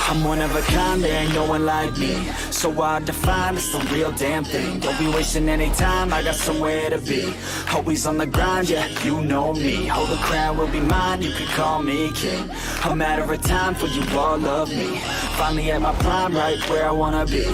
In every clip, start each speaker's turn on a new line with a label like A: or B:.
A: I'm one of a kind, there ain't no one like me. So hard to find, it's the real damn thing. Don't be wasting any time, I got somewhere to be. Always on the grind, yeah, you know me. Hold the crown will be mine, you can call me king. A matter of time for you all love me. Finally at my prime, right where I wanna be.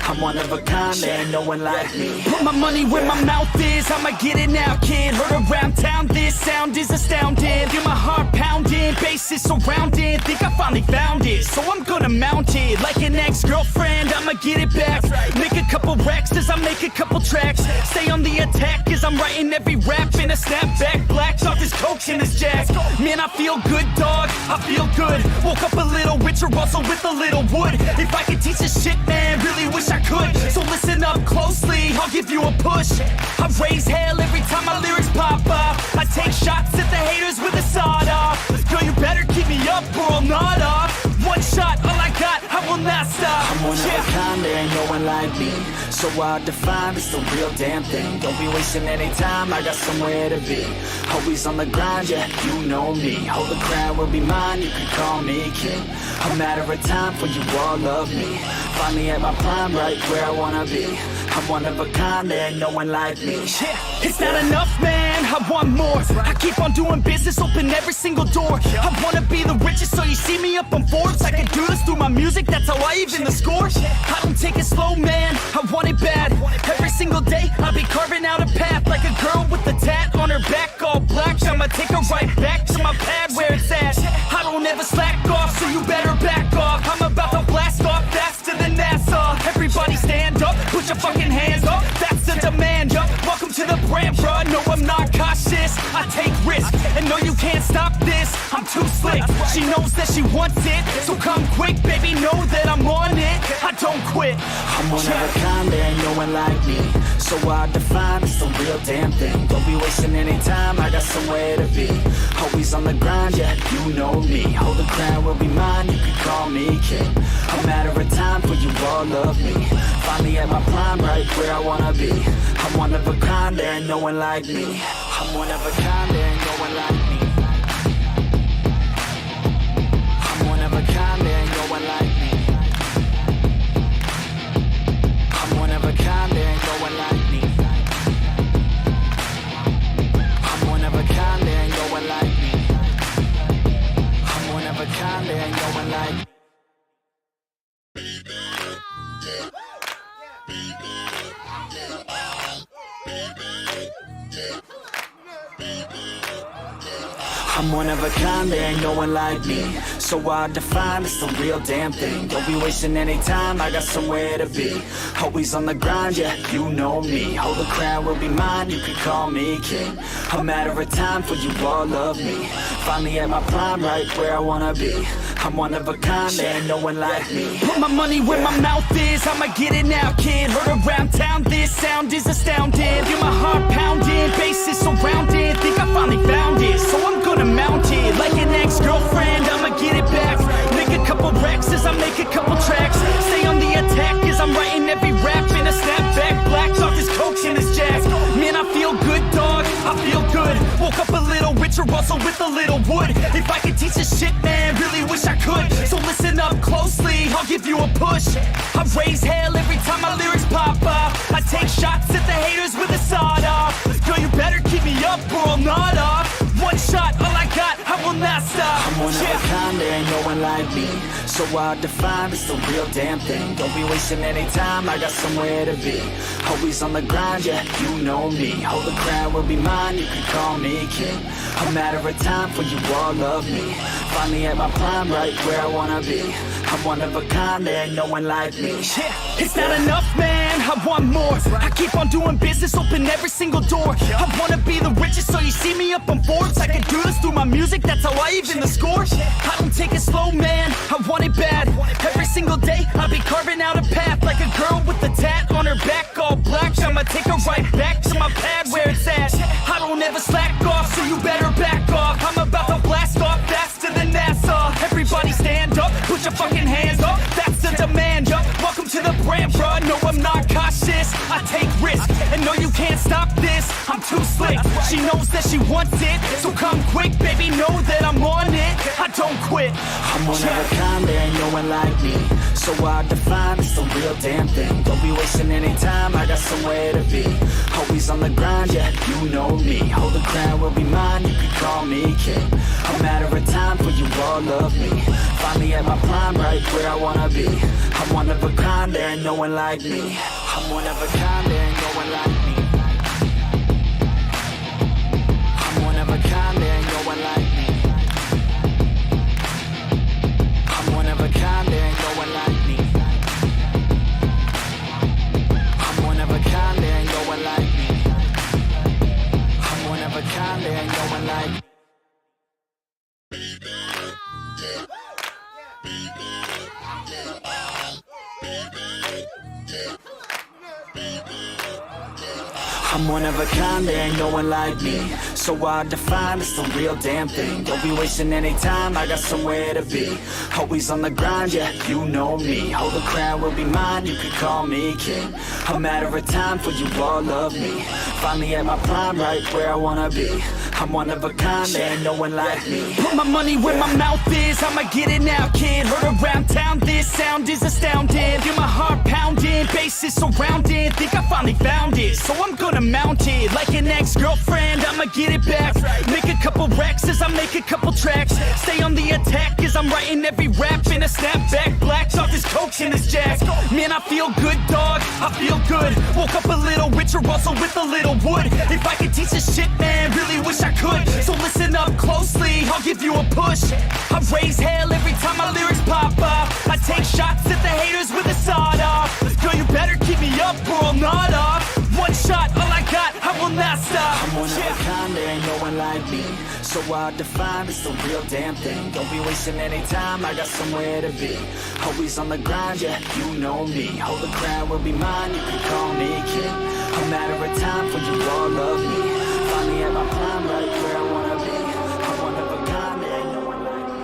A: I'm one of a kind, there ain't no one like me.
B: Put my money where my mouth is, I'ma get it now, kid. Heard around town, this sound is astounding. Feel my heart pounding, bass is surrounding. Think I finally found it, so I'm gonna mount it. Like an ex-girlfriend, I'ma get it back. Make a couple racks as I make a couple tracks. Stay on the attack as I'm writing every rap in a snapback. Black off his coke and his jack. Man, I feel good, dog, I feel good. Woke up a little richer, also with a little wood. If I could teach this shit, man, really wish I could. So listen up closely, I'll give you a push. I raise hell every time my lyrics pop off. I take shots at the haters with a sawed off. Girl, you better keep me up or I'll nod off. One shot, all I got, I will not stop.
A: I'm one of a kind, there ain't no one like me. So hard to find, it's the real damn thing. Don't be wasting any time, I got somewhere to be. Always on the grind, yeah, you know me. Hold the crown will be mine, you can call me king. A matter of time for you all love me. Find me at my prime, right where I wanna be. I'm one of a kind, there ain't no one like me.
B: Yeah, it's not enough, man, I want more. I keep on doing business, open every single door. I wanna be the richest, so you see me up on Forbes. I can do this through my music, that's how I even the score. I don't take it slow, man, I want it bad. Every single day, I'll be carving out a path. Like a girl with a tat on her back, all black. I'ma take her right back to my pad where it's at. I don't ever slack off, so you better back off. I'm about to blast off faster than NASA. Everybody stand up, put your fucking hands up, that's the demand, yup. Welcome to the brand, bruh, no I'm not cautious. I take risks, and no you can't stop this. I'm too slick, she knows that she wants it. So come quick, baby, know that I'm on it. I don't quit.
A: I'm one of a kind, there ain't no one like me. So hard to find, it's the real damn thing. Don't be wasting any time, I got somewhere to be. Always on the grind, yeah, you know me. Hold the crown will be mine, you can call me king. A matter of time for you all love me. Finally at my prime, right where I wanna be. I'm one of a kind, there ain't no one like me. I'm one of a kind, there ain't no one like me. I'm one of a kind, there ain't no one like me. I'm one of a kind, there ain't no one like me. I'm one of a kind, there ain't no one like me. I'm one of a kind, there ain't no one like me. I'm one of a kind, there ain't no one like me. So hard to find, it's the real damn thing. Don't be wasting any time, I got somewhere to be. Always on the grind, yeah, you know me. Hold the crown will be mine, you can call me king. A matter of time for you all love me. Finally at my prime, right where I wanna be. I'm one of a kind, there ain't no one like me.
B: Put my money where my mouth is, I'ma get it now, kid. Heard around town, this sound is astounding. Feel my heart pounding, bass is surrounding. Think I finally found it, so I'm gonna mount it. Like an ex-girlfriend, I'ma get it back. Make a couple racks as I make a couple tracks. Stay on the attack as I'm writing every rap in a snapback. Black off his coke and his jack. Man, I feel good, dog, I feel good. Woke up a little richer, also with a little wood. If I could teach this shit, man, really wish I could. So listen up closely, I'll give you a push. I raise hell every time my lyrics pop off. I take shots at the haters with a sawed off. Girl, you better keep me up or I'll nod off. One shot, all I got, I will not stop.
A: I'm one of a kind, there ain't no one like me. So hard to find, it's the real damn thing. Don't be wasting any time, I got somewhere to be. Always on the grind, yeah, you know me. Hold the crown will be mine, you can call me king. A matter of time for you all love me. Finally at my prime, right where I wanna be. I'm one of a kind, there ain't no one like me.
B: Yeah, it's not enough, man, I want more. I keep on doing business, open every single door. I wanna be the richest, so you see me up on Forbes. I can do this through my music, that's how I even the score. I don't take it slow, man, I want it bad. Every single day, I'll be carving out a path. Like a girl with a tat on her back, all black. I'ma take her right back to my pad where it's at. I don't ever slack off, so you better back off. I'm about to blast off faster than NASA. Everybody stand up, put your fucking hands up, that's the demand, yup. Welcome to the brand, bruh, no I'm not cautious. I take risks, and no you can't stop this, I'm too slick. She knows that she wants it, so come quick, baby, know that I'm on it. I don't quit.
A: I'm one of a kind, there ain't no one like me. So hard to find, it's the real damn thing. Don't be wasting any time, I got somewhere to be. Always on the grind, yeah, you know me. Hold the crown will be mine, you can call me king. A matter of time for you all love me. Finally at my prime, right where I wanna be. I'm one of a kind, there ain't no one like me. I'm one of a kind, there ain't no one like me. I'm one of a kind, there ain't no one like me. I'm one of a kind, there ain't no one like me. I'm one of a kind, there ain't no one like me. I'm one of a kind, there ain't no one like me. I'm one of a kind, there ain't no one like me. So hard to find, it's the real damn thing. Don't be wasting any time, I got somewhere to be. Always on the grind, yeah, you know me. Hold the crown will be mine, you can call me king. A matter of time for you all love me. Finally at my prime, right where I wanna be. I'm one of a kind, there ain't no one like me.
B: Put my money where my mouth is, I'ma get it now, kid. Heard around town, this sound is astounding. Feel my heart pounding, bass is surrounding. Think I finally found it, so I'm gonna mount it. Like an ex-girlfriend, I'ma get it back. Make a couple racks as I make a couple tracks. Stay on the attack as I'm writing every rap. In a snapback, blacks off this coke and this jack. Man, I feel good, dog, I feel good. Woke up a little richer, also with a little wood. If I could teach this shit, man, really wish I could. So listen up closely, I'll give you a push. I raise hell every time my lyrics pop off. I take shots at the haters with a sawed off. Girl, you better keep me up or I'll nod off. One shot, all I got, I will not stop.
A: I'm one of a kind, there ain't no one like me. So hard to find, it's the real damn thing. Don't be wasting any time, I got somewhere to be. Always on the grind, yeah, you know me. Hold the crown will be mine, you can call me king. A matter of time for you all love me. Finally at my prime, right where I wanna be. I'm one of a kind, there ain't no one like me.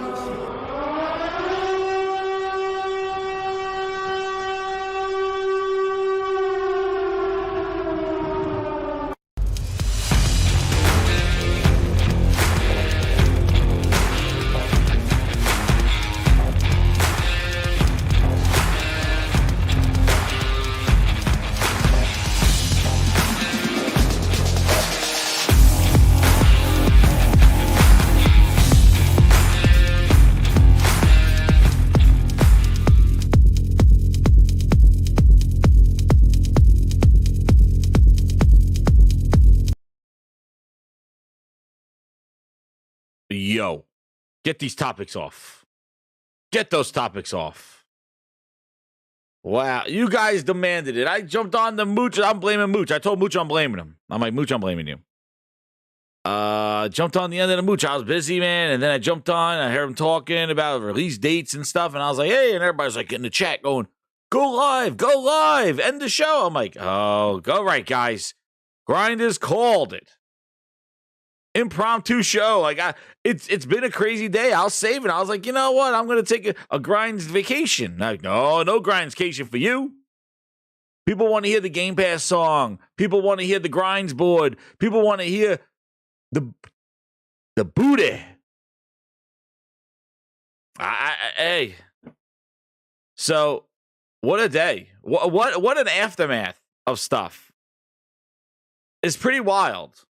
C: Yo, get these topics off. Get those topics off. Wow, you guys demanded it. I jumped on the Mooch. I'm blaming Mooch. I told Mooch I'm blaming him. I'm like, Mooch, I'm blaming you. Jumped on the end of the Mooch. I was busy, man. And then I jumped on. I heard him talking about release dates and stuff. And I was like, hey. And everybody's like in the chat going, go live, end the show. I'm like, oh, go right, guys. Grinders called it. Impromptu show. Like it's been a crazy day. I was saving. I was like, you know what? I'm gonna take a grinds vacation. Like, no grinds vacation for you. People want to hear the Game Pass song. People want to hear the grinds board. People want to hear the booty. Hey. So what a day. What an aftermath of stuff. It's pretty wild.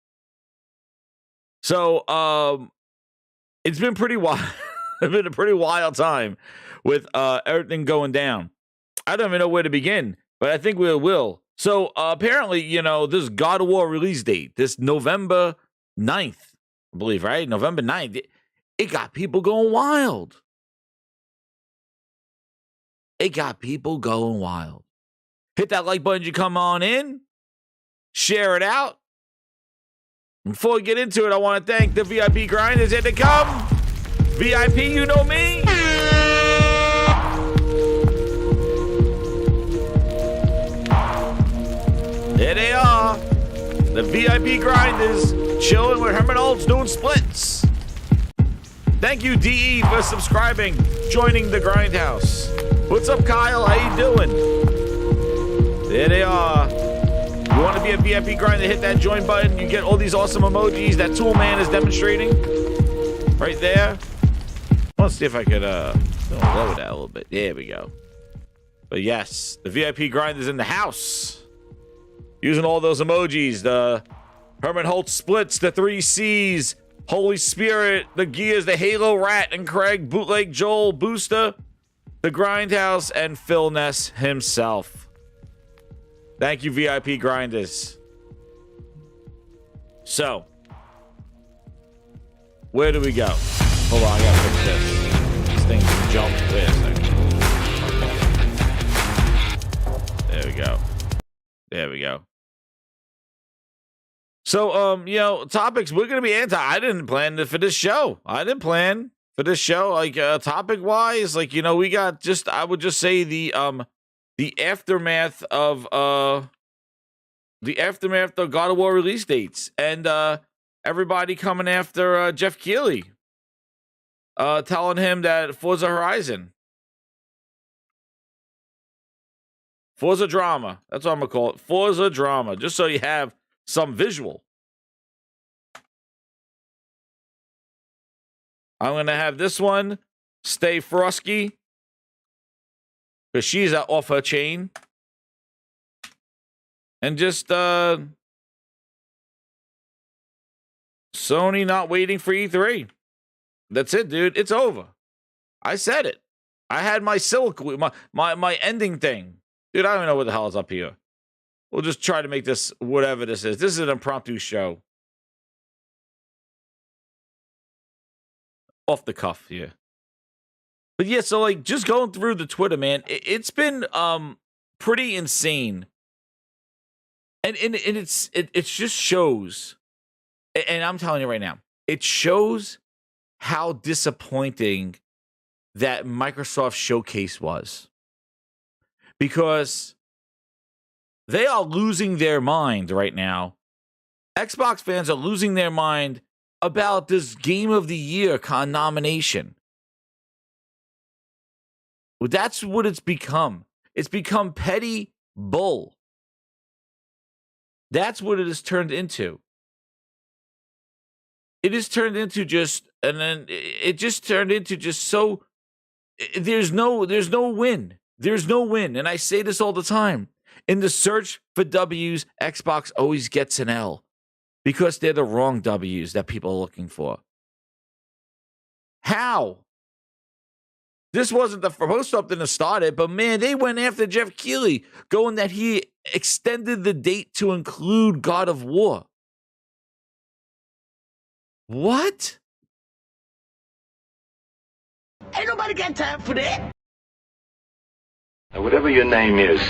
C: So, it's been pretty wild. It's been a pretty wild time with everything going down. I don't even know where to begin, but I think we will. So, apparently, you know, this God of War release date, this November 9th, I believe, right? November 9th, it got people going wild. It got people going wild. Hit that like button, you come on in, share it out. Before we get into it, I want to thank the VIP grinders yet to come. VIP, you know me. There they are. The VIP grinders chilling with Herman Olds doing splits. Thank you, DE, for subscribing, joining the Grindhouse. What's up, Kyle? How you doing? There they are. You want to be a VIP grinder, hit that join button. You get all these awesome emojis that Tool Man is demonstrating right there. Let's see if I could lower that a little bit. There we go. But yes, the VIP grind is in the house. Using all those emojis, the Herman Holtz splits, the 3 C's, Holy Spirit, the Gears, the Halo Rat and Craig, Bootleg Joel, Booster, the Grindhouse, and Phil Ness himself. Thank you, VIP grinders. So, where do we go? Hold on, I gotta fix this. This thing can jump. Wait a second. There we go. There we go. So, you know, topics we're gonna be I didn't plan for this show. I didn't plan for this show. Like, topic wise, like, you know, we got just, I would just say the aftermath of God of War release dates, and everybody coming after Jeff Keighley, telling him that Forza Horizon, Forza drama. That's what I'm gonna call it. Forza drama. Just so you have some visual. I'm gonna have this one stay frosky because she's off her chain, and just Sony not waiting for E3. That's it, dude. It's over. I said it. I had my my ending thing, dude. I don't know what the hell is up here. We'll just try to make this whatever this is. This is an impromptu show. Off the cuff here. But yeah, so like just going through the Twitter, man, it's been pretty insane. And it just shows, and I'm telling you right now, it shows how disappointing that Microsoft showcase was. Because they are losing their mind right now. Xbox fans are losing their mind about this Game of the Year nomination. Well, that's what it's become. It's become petty bull. That's what it has turned into. It has turned into just, and then it just turned into just so, there's no win. There's no win. And I say this all the time. In the search for W's, Xbox always gets an L because they're the wrong W's that people are looking for. How? This wasn't the first something to start it, but man, they went after Jeff Keighley, going that he extended the date to include God of War. What?
D: Ain't nobody got time for that.
E: Now, whatever your name is,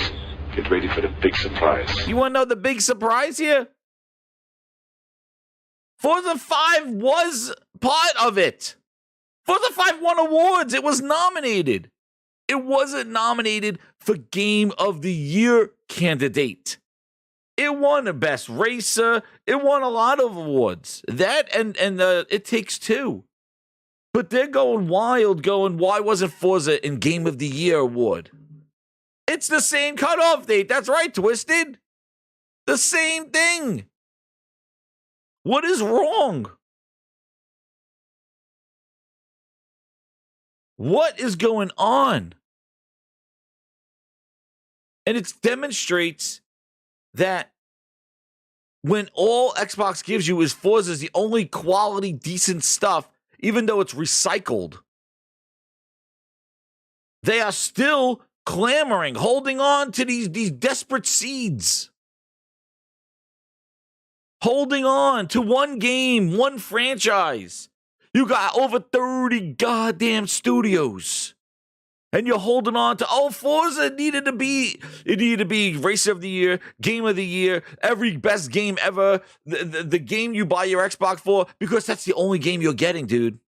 E: get ready for the big surprise.
C: You want to know the big surprise here? Forza 5 was part of it. Forza 5 won awards. It was nominated. It wasn't nominated for Game of the Year candidate. It won the Best Racer. It won a lot of awards. That and It Takes Two. But they're going wild, going, why wasn't Forza in Game of the Year award? It's the same cutoff date. That's right, Twisted. The same thing. What is wrong? What is going on? And it demonstrates that when all Xbox gives you is Forza is the only quality, decent stuff, even though it's recycled, they are still clamoring, holding on to these desperate seeds. Holding on to one game, one franchise. You got over 30 goddamn studios. And you're holding on to, Forza, it needed to be Racer of the Year, Game of the Year, every best game ever, the game you buy your Xbox for, because that's the only game you're getting, dude.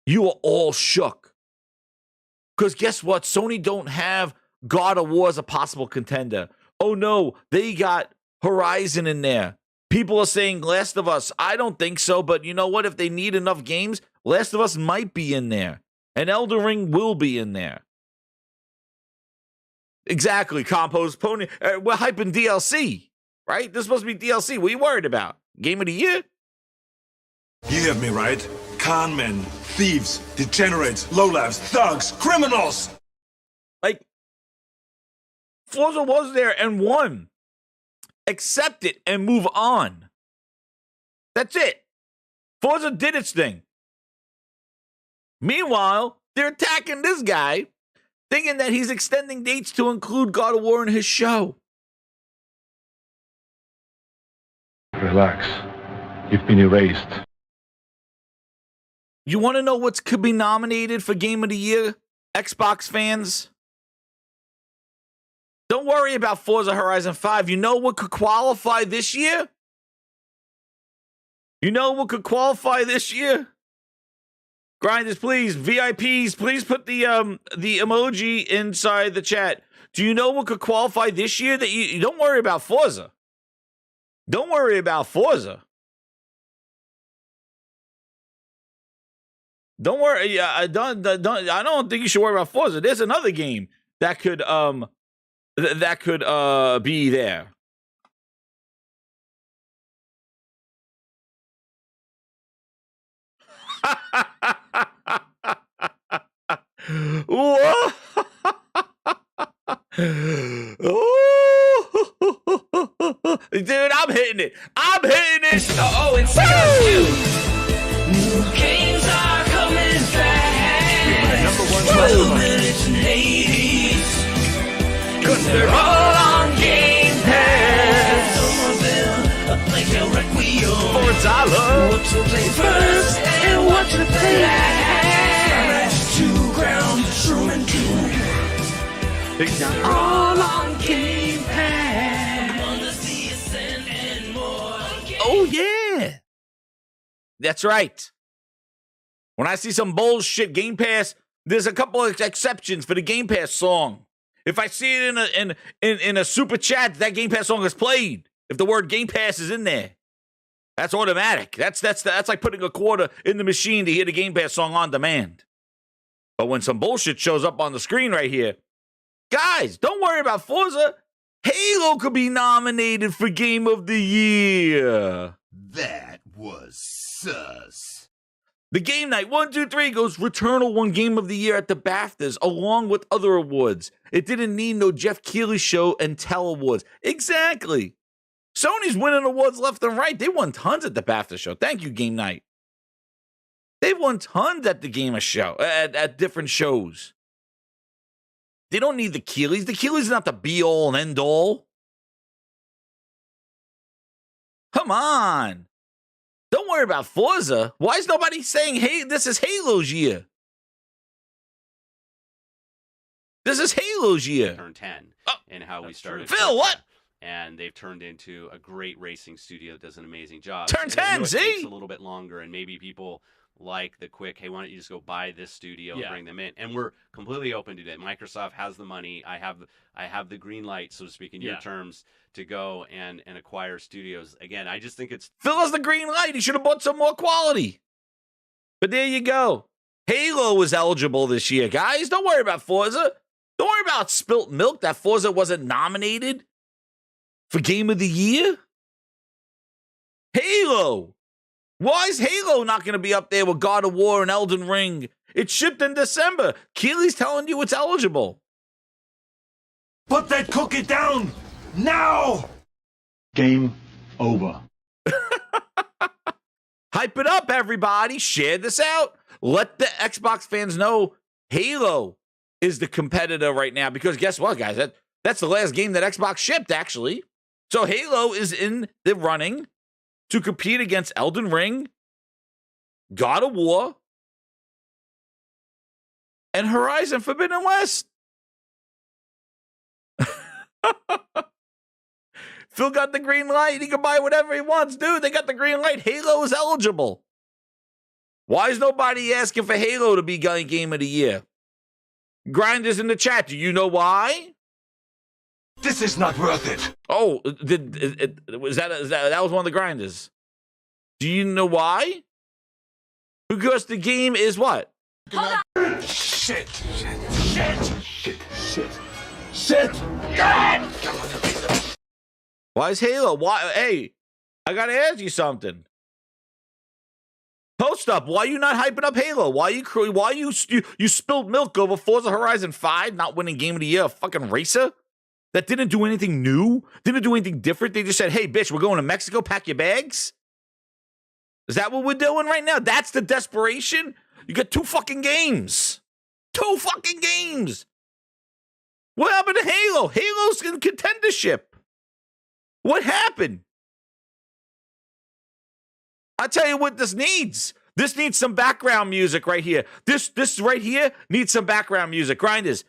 C: You are all shook. Because guess what? Sony don't have God of War as a possible contender. Oh no, they got Horizon in there. People are saying Last of Us. I don't think so, but you know what? If they need enough games, Last of Us might be in there. And Elden Ring will be in there. Exactly. Compost Pony. We're hyping DLC. right? This is supposed to be DLC. What are you worried about? Game of the year?
F: You heard me right. Con men, thieves, degenerates, lowlifes, thugs, criminals!
C: Like, Forza was there and won. Accept it and move on. That's it. Forza did its thing. Meanwhile, they're attacking this guy, thinking that he's extending dates to include God of War in his show.
E: Relax. You've been erased.
C: You want to know what could be nominated for Game of the Year, Xbox fans? Don't worry about Forza Horizon 5. You know what could qualify this year? You know what could qualify this year? Grinders, please. VIPs, please put the emoji inside the chat. Do you know what could qualify this year? That you don't worry about Forza. Don't worry about Forza. Don't worry. Yeah, I don't think you should worry about Forza. There's another game that could be there. Dude, I'm hitting it. I'm hitting it.
B: Oh, it's new games are coming fast. Number 1 minutes and 80s. Cause they're all on Game Pass. Like a Requiem.
C: $4.
B: What to play first and what to play last. To ground, true and true. They're all on Game Pass. And more.
C: Oh, yeah. That's right. When I see some bullshit Game Pass, there's a couple of exceptions for the Game Pass song. If I see it in a super chat, that Game Pass song is played. If the word Game Pass is in there, that's automatic. That's like putting a quarter in the machine to hear the Game Pass song on demand. But when some bullshit shows up on the screen right here, guys, don't worry about Forza. Halo could be nominated for Game of the Year.
F: That was sus.
C: The Game Night 1, 2, 3 goes Returnal won Game of the Year at the BAFTAs along with other awards. It didn't need no Jeff Keighley show and tell awards. Exactly. Sony's winning awards left and right. They won tons at the BAFTA show. Thank you, Game Night. They've won tons at the Game show, at different shows. They don't need the Keighley's. The Keighley's not the be-all and end-all. Come on. Don't worry about Forza. Why is nobody saying, hey, this is Halo's year? This is Halo's year.
G: Turn 10 and how we started.
C: Phil, what?
G: And they've turned into a great racing studio that does an amazing job.
C: Turn 10,
G: it
C: see?
G: takes a little bit longer, and maybe people like the quick, hey, why don't you just go buy this studio and bring them in? And we're completely open to that. Microsoft has the money. I have the green light, so to speak, in your terms, to go and acquire studios. Again, I just think it's...
C: Phil has the green light. He should have bought some more quality. But there you go. Halo was eligible this year, guys. Don't worry about Forza. Don't worry about spilt milk that Forza wasn't nominated for Game of the Year. Halo. Why is Halo not going to be up there with God of War and Elden Ring? It shipped in December. Keighley's telling you it's eligible.
F: Put that cookie down! Now!
E: Game over.
C: Hype it up, everybody. Share this out. Let the Xbox fans know Halo is the competitor right now. Because guess what, guys? That's the last game that Xbox shipped, actually. So Halo is in the running to compete against Elden Ring, God of War, and Horizon Forbidden West. Phil got the green light. He can buy whatever he wants. Dude, they got the green light. Halo is eligible. Why is nobody asking for Halo to be Game of the Year? Grinders in the chat. Do you know why?
F: This is not worth it.
C: Oh, that was one of the grinders. Do you know why? Because the game is what?
F: Shit.
D: Shit!
C: Why is Halo? Why? Hey, I gotta ask you something. Post up. Why are you not hyping up Halo? Why you spilled milk over Forza Horizon 5 not winning Game of the Year? A fucking racer that didn't do anything new, didn't do anything different. They just said, "Hey, bitch, we're going to Mexico. Pack your bags." Is that what we're doing right now? That's the desperation. You got 2 fucking games. 2 fucking games. What happened to Halo? Halo's in contendership. What happened? I tell you what this needs. This needs some background music right here. This right here needs some background music. Grinders,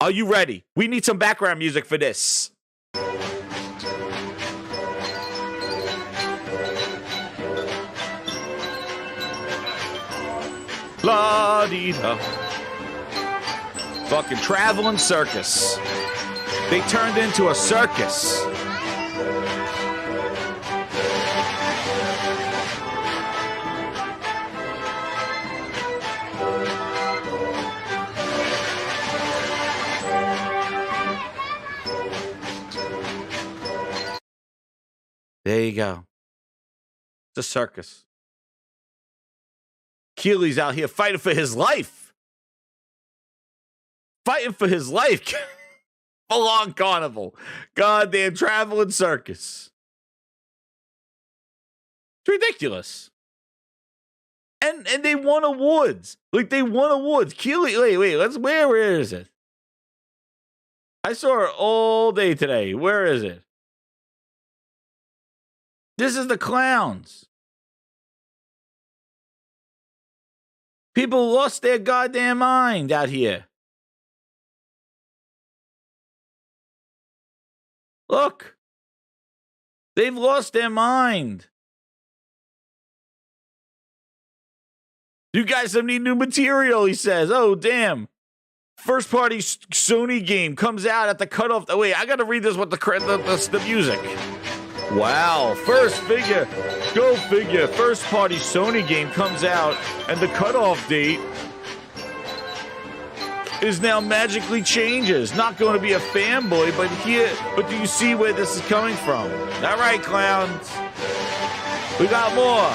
C: are you ready? We need some background music for this. La-dee-da. Fucking traveling circus. They turned into a circus. There you go. It's a circus. Keely's out here fighting for his life. Fighting for his life. Full on carnival. Goddamn traveling circus. It's ridiculous. And they won awards. Like, they won awards. Keely, wait, where is it? I saw her all day today. Where is it? This is the clowns. People lost their goddamn mind out here. Look. They've lost their mind. You guys need new material, he says. Oh, damn. First party Sony game comes out at the cutoff. Oh, wait, I got to read this with the music. Wow, first figure, go figure, first party Sony game comes out and the cutoff date is now magically changes. Not going to be a fanboy, but do you see where this is coming from? All right, clowns. We got more.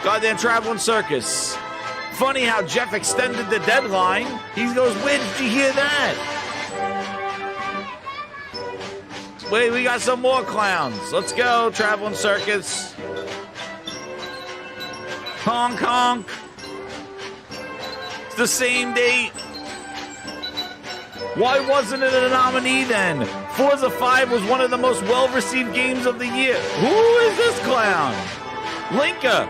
C: Goddamn traveling circus. Funny how Jeff extended the deadline. He goes, where did you hear that? Wait, we got some more clowns. Let's go, traveling circus. Honk, honk. It's the same date. Why wasn't it a nominee then? Forza 5 was one of the most well-received games of the year. Who is this clown? Linka.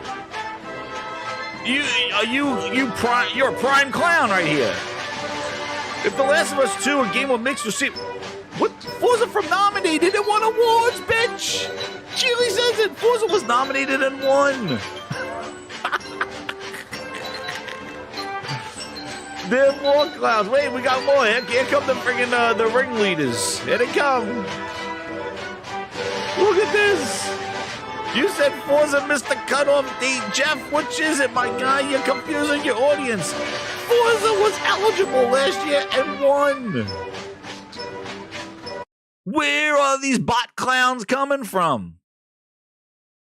C: You're a prime clown right here. If The Last of Us 2, a game with mixed received... What? Forza from nominated and won awards, bitch! Chili says it. Forza was nominated and won. There are more clowns. Wait, we got more. Here come the friggin' the ringleaders. Here they come. Look at this. You said Forza missed the cutoff date. Jeff, which is it, my guy? You're confusing your audience. Forza was eligible last year and won. Where are these bot clowns coming from?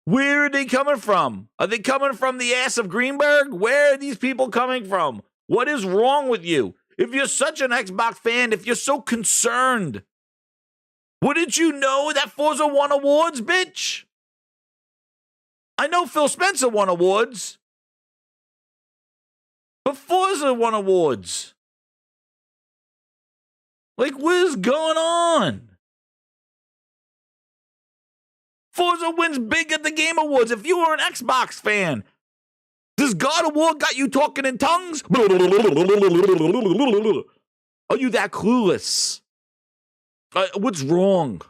C: Where are they coming from? Are they coming from the ass of Greenberg? Where are these people coming from? What is wrong with you? If you're such an Xbox fan, if you're so concerned, wouldn't you know that Forza won awards, bitch? I know Phil Spencer won awards, but Forza won awards. Like, what is going on? Forza wins big at the Game Awards. If you were an Xbox fan, does God of War got you talking in tongues? Are you that clueless? What's wrong?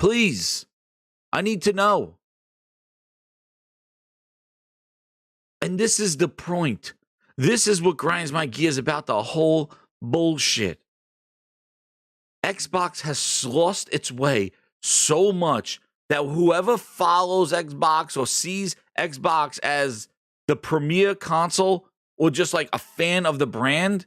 C: Please, I need to know. And this is the point. This is what grinds my gears about the whole bullshit. Xbox has lost its way so much that whoever follows Xbox or sees Xbox as the premier console or just like a fan of the brand,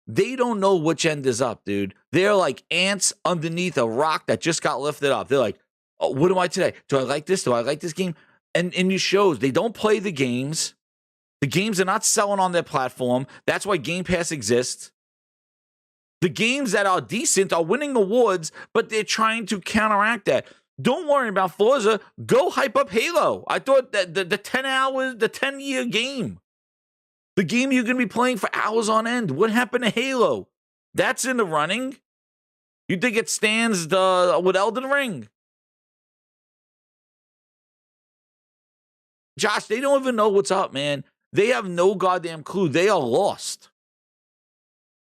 C: they don't know which end is up, dude. They're like ants underneath a rock that just got lifted up. They're like, Oh, what am I today? Do I like this? Do I like this game? And you shows they don't play the games. The games are not selling on their platform. That's why Game Pass exists. The games that are decent are winning awards, but they're trying to counteract that. Don't worry about Forza. Go hype up Halo. I thought that the 10 hours, the 10-year game, the game you're going to be playing for hours on end. What happened to Halo? That's in the running. You think it stands with Elden Ring? Josh, they don't even know what's up, man. They have no goddamn clue. They are lost.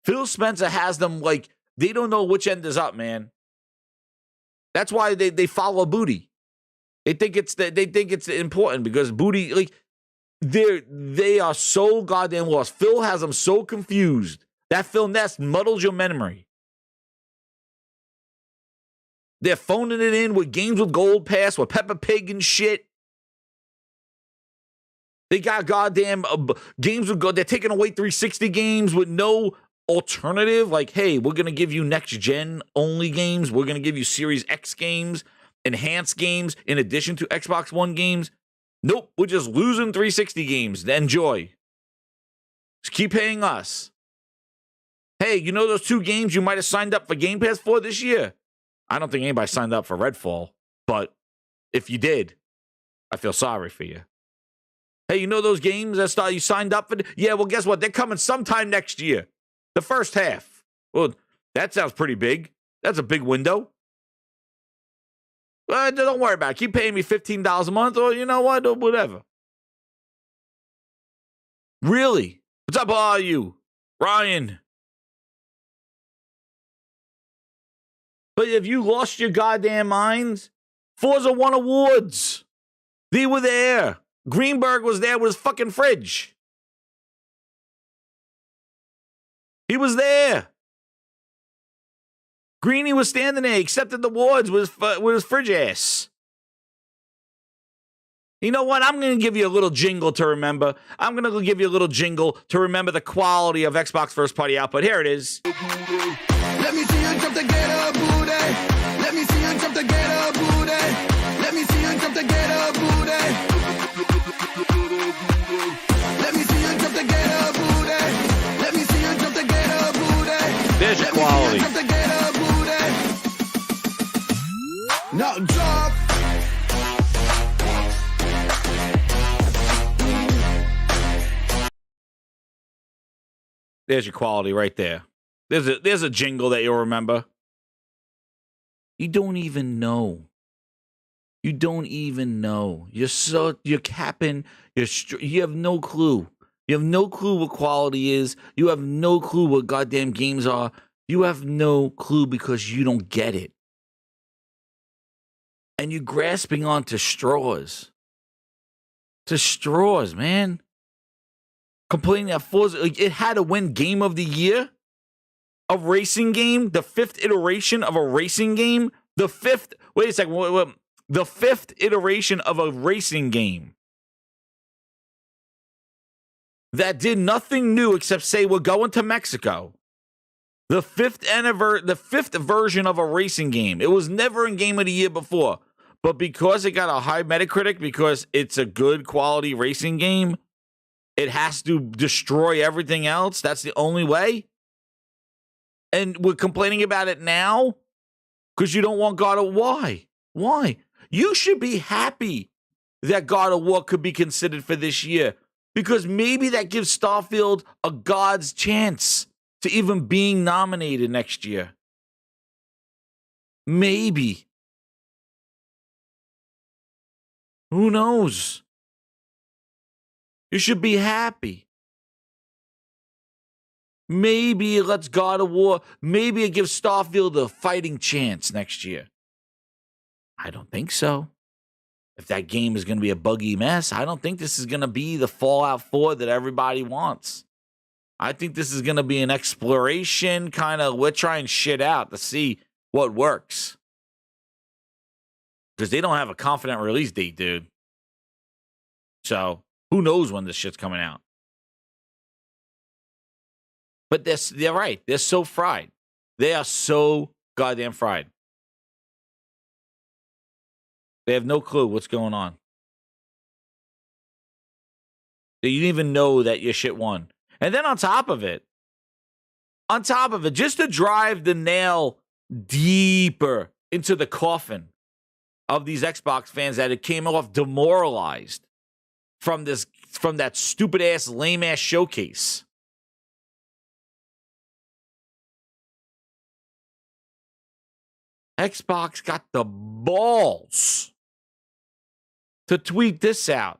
C: Phil Spencer has them like they don't know which end is up, man. That's why they follow Booty. They think it's important because Booty, like, they are so goddamn lost. Phil has them so confused. That Phil Ness muddles your memory. They're phoning it in with games with Gold Pass, with Peppa Pig and shit. They got goddamn games with They're taking away 360 games with no alternative. Like, hey, we're going to give you next-gen only games. We're going to give you Series X games, enhanced games, in addition to Xbox One games. Nope, we're just losing 360 games. Enjoy. Just keep paying us. Hey, you know those 2 games you might have signed up for Game Pass for this year? I don't think anybody signed up for Redfall, but if you did, I feel sorry for you. Hey, you know those games that you signed up for? Yeah, well, guess what? They're coming sometime next year. The first half. Well, that sounds pretty big. That's a big window. Don't worry about it. Keep paying me $15 a month, or you know what? Or whatever. Really? What's up, all you? Ryan. But if you lost your goddamn minds, Forza won awards. They were there. Greenberg was there with his fucking fridge. He was there. Greeny was standing there, accepted the awards with his fridge ass. You know what? I'm going to give you a little jingle to remember. I'm going to give you a little jingle to remember the quality of Xbox first-party output. Here it is.
H: Let me see you jump to get a booty. Let me see you jump to get a booty. Let me see you jump to get a booty. Let me see you jump to get a booty. Let me see you jump to get a booty.
C: There's your quality.
H: Jump to get a booty. Now drop.
C: There's your quality right there. There's a jingle that you'll remember. You don't even know. You don't even know. You're capping. You have no clue. You have no clue what quality is. You have no clue what goddamn games are. You have no clue because you don't get it. And you're grasping onto straws. To straws, man. Complaining that Forza, it had to win Game of the Year. A racing game, the 5th iteration of a racing game. The 5th iteration of a racing game that did nothing new except say we're going to Mexico. The 5th version of a racing game. It was never in Game of the Year before, but because it got a high Metacritic, because it's a good quality racing game, it has to destroy everything else. That's the only way. And we're complaining about it now because you don't want God of War. Why? You should be happy that God of War could be considered for this year because maybe that gives Starfield a God's chance to even being nominated next year. Maybe. Who knows? You should be happy. Maybe it lets God of War, maybe it gives Starfield a fighting chance next year. I don't think so. If that game is going to be a buggy mess, I don't think this is going to be the Fallout 4 that everybody wants. I think this is going to be an exploration kind of, we're trying shit out to see what works. Because they don't have a confident release date, dude. So, who knows when this shit's coming out. But they're right. They're so fried. They are so goddamn fried. They have no clue what's going on. You didn't even know that your shit won. And then on top of it, just to drive the nail deeper into the coffin of these Xbox fans that it came off demoralized from that stupid ass, lame ass showcase. Xbox got the balls to tweet this out.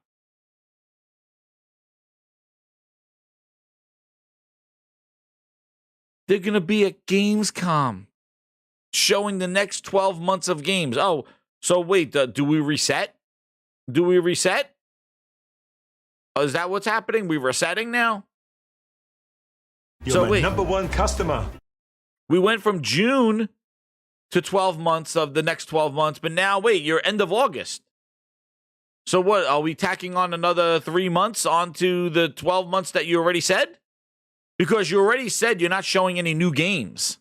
C: They're going to be at Gamescom showing the next 12 months of games. Oh, so wait, do we reset? Do we reset? Is that what's happening? We resetting now?
F: You're my number one customer.
C: We went from June to 12 months of the next 12 months, but now, wait, you're end of August. So what, are we tacking on another 3 months onto the 12 months that you already said? Because you already said you're not showing any new games.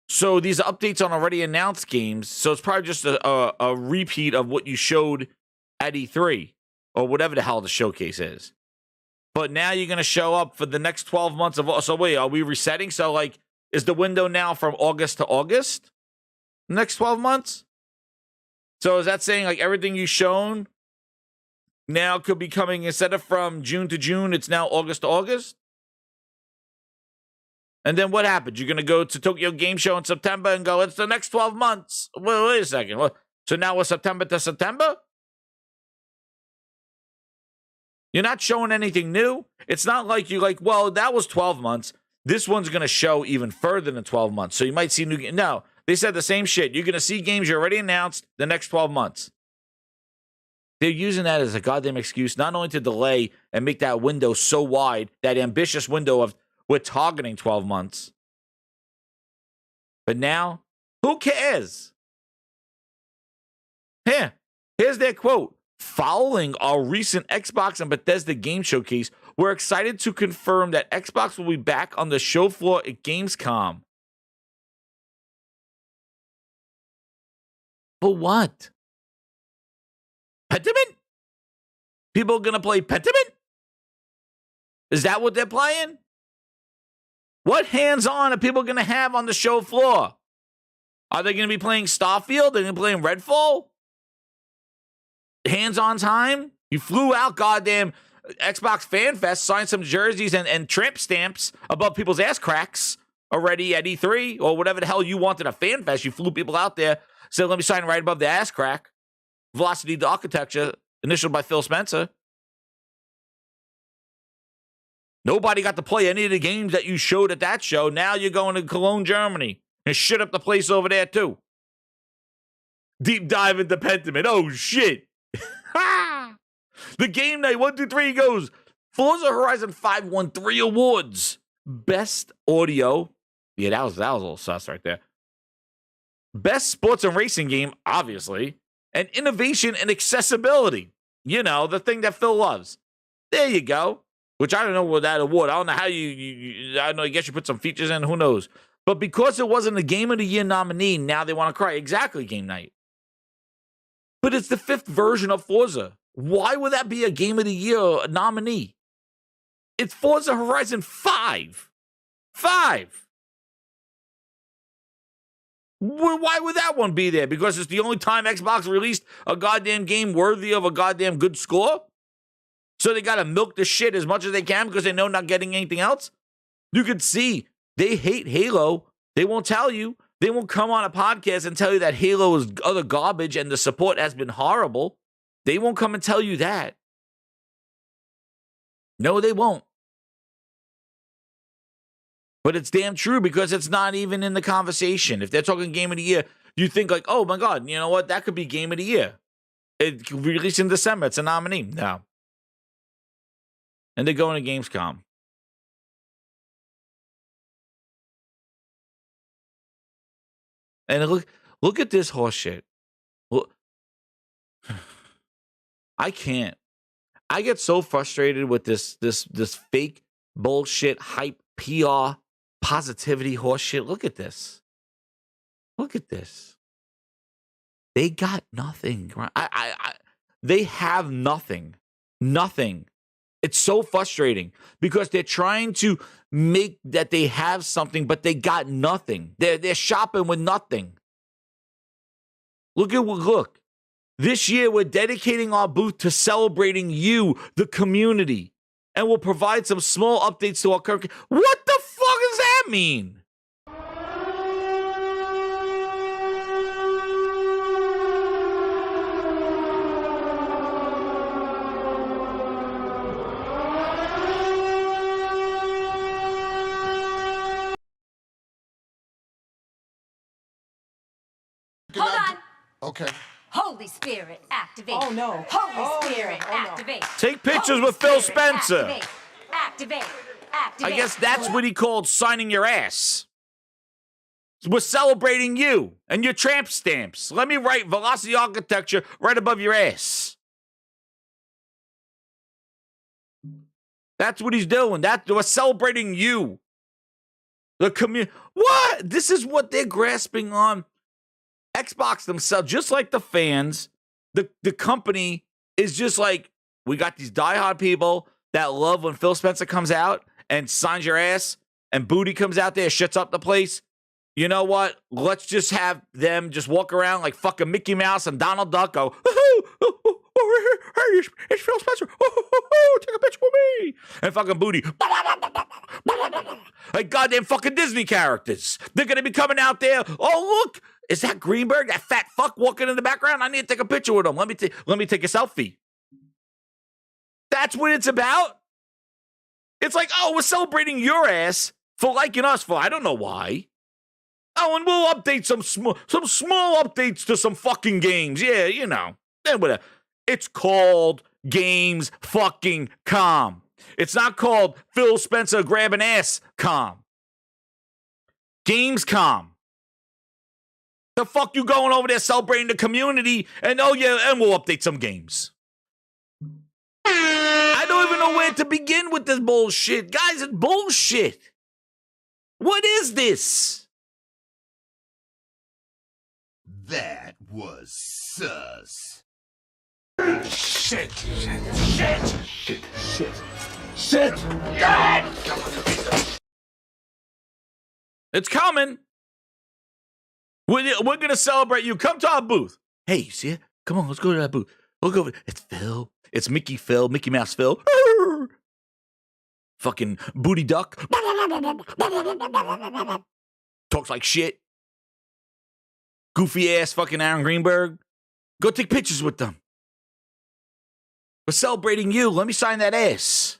C: So these updates on already announced games, so it's probably just a repeat of what you showed at E3, or whatever the hell the showcase is. But now you're going to show up for the next 12 months of... So wait, are we resetting? So like, is the window now from August to August? Next 12 months? So is that saying like everything you've shown now could be coming, instead of from June to June, it's now August to August? And then what happened? You're going to go to Tokyo Game Show in September and go, it's the next 12 months. Wait a second. So now we're September to September? You're not showing anything new. It's not like you're like, well, that was 12 months. This one's going to show even further than 12 months. So you might see new games. No, they said the same shit. You're going to see games you already announced the next 12 months. They're using that as a goddamn excuse, not only to delay and make that window so wide, that ambitious window of we're targeting 12 months. But now, who cares? Here's their quote. Following our recent Xbox and Bethesda game showcase, we're excited to confirm that Xbox will be back on the show floor at Gamescom. For what? Pentiment? People are going to play Pentiment? Is that what they're playing? What hands-on are people going to have on the show floor? Are they going to be playing Starfield? They're going to be playing Redfall? Hands-on time? You flew out, goddamn Xbox Fan Fest, signed some jerseys and tramp stamps above people's ass cracks already at E3, or whatever the hell you wanted at Fan Fest. You flew people out there, said, let me sign right above the ass crack. Velocity to Architecture, initialed by Phil Spencer. Nobody got to play any of the games that you showed at that show. Now you're going to Cologne, Germany, and shit up the place over there, too. Deep dive into Pentiment. Oh, shit. The game night 1, 2, 3 goes. Forza Horizon 5 won 3 awards. Best audio. Yeah, that was a little sus right there. Best sports and racing game, obviously. And innovation and accessibility. You know, the thing that Phil loves. There you go. Which I don't know what that award. I don't know how you I don't know, I guess you put some features in, who knows. But because it wasn't a Game of the Year nominee, now they want to cry. Exactly, game night. But it's the 5th version of Forza. Why would that be a Game of the Year nominee? It's Forza Horizon 5. 5. Why would that one be there? Because it's the only time Xbox released a goddamn game worthy of a goddamn good score? So they got to milk the shit as much as they can because they know not getting anything else? You could see they hate Halo. They won't tell you. They won't come on a podcast and tell you that Halo is other garbage and the support has been horrible. They won't come and tell you that. No, they won't. But it's damn true because it's not even in the conversation. If they're talking Game of the Year, you think like, oh my God, you know what? That could be Game of the Year. It released in December. It's a nominee. No. And they're going to Gamescom. And look at this horse shit. Look. I can't. I get so frustrated with this fake bullshit hype PR positivity horse shit. Look at this. Look at this. They got nothing. They have nothing. Nothing. It's so frustrating because they're trying to make that they have something, but they got nothing. They're shopping with nothing. Look. This year, we're dedicating our booth to celebrating you, the community, and we'll provide some small updates to our current. What the fuck does that mean?
I: Hold on.
H: Okay.
I: Holy Spirit, activate.
J: Oh, no.
I: Holy Spirit, activate.
C: Take pictures
I: Holy
C: with Phil
I: Spirit,
C: Spencer.
I: Activate.
C: I guess that's what he called signing your ass. We're celebrating you and your tramp stamps. Let me write Velocity Architecture right above your ass. That's what he's doing. We're celebrating you. The community. What? This is what they're grasping on. Xbox themselves, just like the fans, the company is just like, we got these diehard people that love when Phil Spencer comes out and signs your ass and Booty comes out there, shuts up the place. You know what? Let's just have them just walk around like fucking Mickey Mouse and Donald Duck go, hey, it's Phil Spencer. Take a picture with me. And fucking Booty. Like goddamn fucking Disney characters. They're going to be coming out there. Oh, look. Is that Greenberg, that fat fuck walking in the background? I need to take a picture with him. Let me take a selfie. That's what it's about? It's like, oh, we're celebrating your ass for liking us for I don't know why. Oh, and we'll update some small updates to some fucking games. Yeah, you know. Whatever. It's called Games fucking Com. It's not called Phil Spencer grabbing ass com. Games Com. The fuck you going over there celebrating the community and oh yeah, and we'll update some games. I don't even know where to begin with this bullshit. Guys, it's bullshit. What is this?
H: That was sus.
F: Shit.
C: It's coming. We're going to celebrate you. Come to our booth. Hey, you see it? Come on, let's go to that booth. Look over. It's Phil. It's Mickey Mouse Phil. Fucking Booty Duck. Talks like shit. Goofy ass fucking Aaron Greenberg. Go take pictures with them. We're celebrating you. Let me sign that ass.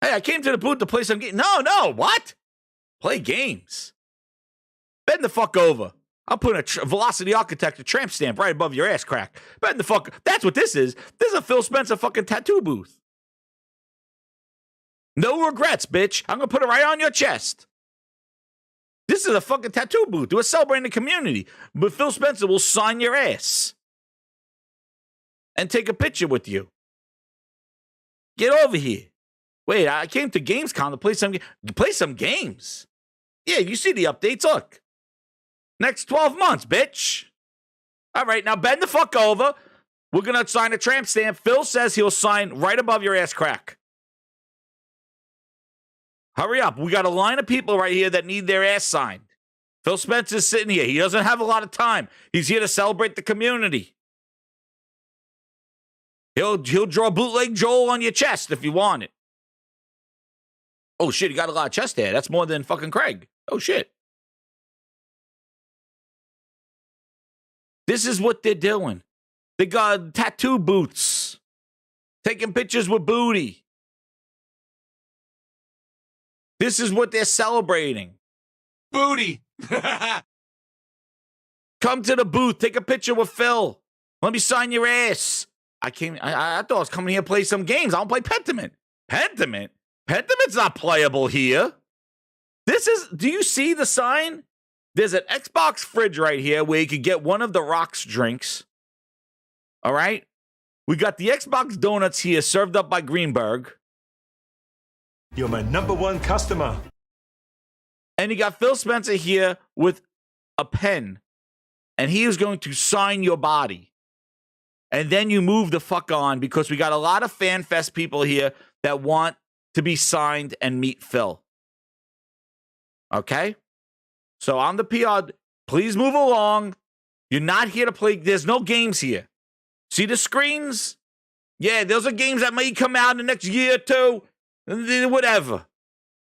C: Hey, I came to the booth to play some games. No, what? Play games. Bend the fuck over. I'll put a Velocity Architecture tramp stamp right above your ass crack. Bend the fuck. That's what this is. This is a Phil Spencer fucking tattoo booth. No regrets, bitch. I'm going to put it right on your chest. This is a fucking tattoo booth. We're celebrating the community. But Phil Spencer will sign your ass. And take a picture with you. Get over here. Wait, I came to Gamescom to play some games. Yeah, you see the updates. Look. Next 12 months, bitch. All right, now bend the fuck over. We're going to sign a tramp stamp. Phil says he'll sign right above your ass crack. Hurry up. We got a line of people right here that need their ass signed. Phil Spencer's sitting here. He doesn't have a lot of time. He's here to celebrate the community. He'll draw bootleg Joel on your chest if you want it. Oh, shit, he got a lot of chest hair. That's more than fucking Craig. Oh, shit. This is what they're doing. They got tattoo booths. Taking pictures with Booty. This is what they're celebrating.
F: Booty.
C: Come to the booth. Take a picture with Phil. Let me sign your ass. I thought I was coming here to play some games. I don't play Pentiment. Pentiment? Pentiment's not playable here. Do you see the sign? There's an Xbox fridge right here where you could get one of the Rock's drinks. All right? We got the Xbox donuts here served up by Greenberg.
F: You're my #1 customer.
C: And you got Phil Spencer here with a pen and he is going to sign your body. And then you move the fuck on because we got a lot of FanFest people here that want to be signed and meet Phil. Okay? So on the PR, please move along. You're not here to play. There's no games here. See the screens? Yeah, those are games that may come out in the next year or two. Whatever.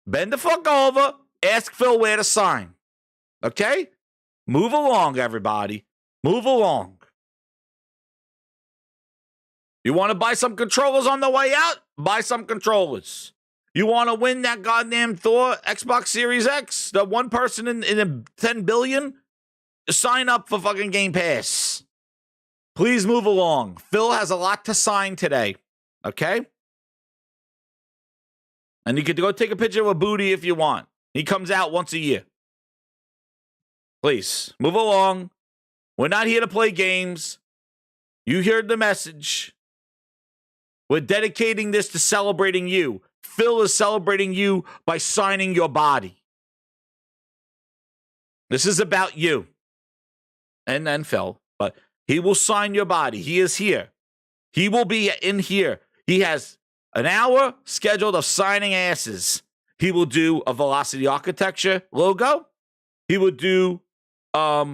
C: Bend the fuck over. Ask Phil where to sign. Okay? Move along, everybody. Move along. You want to buy some controllers on the way out? Buy some controllers. You want to win that goddamn Thor Xbox Series X? The one person in a 10 billion? Sign up for fucking Game Pass. Please move along. Phil has a lot to sign today. Okay? And you could go take a picture of a booty if you want. He comes out once a year. Please, move along. We're not here to play games. You heard the message. We're dedicating this to celebrating you. Phil is celebrating you by signing your body. This is about you. And then Phil. But he will sign your body. He is here. He will be in here. He has an hour scheduled of signing asses. He will do a Velocity Architecture logo. He will do a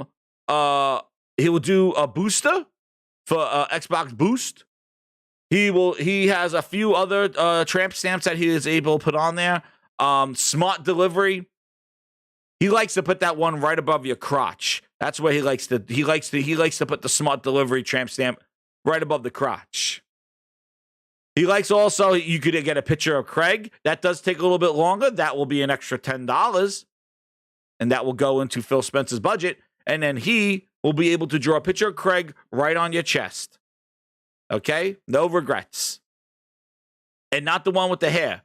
C: booster for Xbox Boost. He has a few other tramp stamps that he is able to put on there. Smart delivery. He likes to put that one right above your crotch. That's where he likes to put the smart delivery tramp stamp right above the crotch. He likes also, you could get a picture of Craig. That does take a little bit longer. That will be an extra $10. And that will go into Phil Spencer's budget. And then he will be able to draw a picture of Craig right on your chest. Okay? No regrets. And not the one with the hair.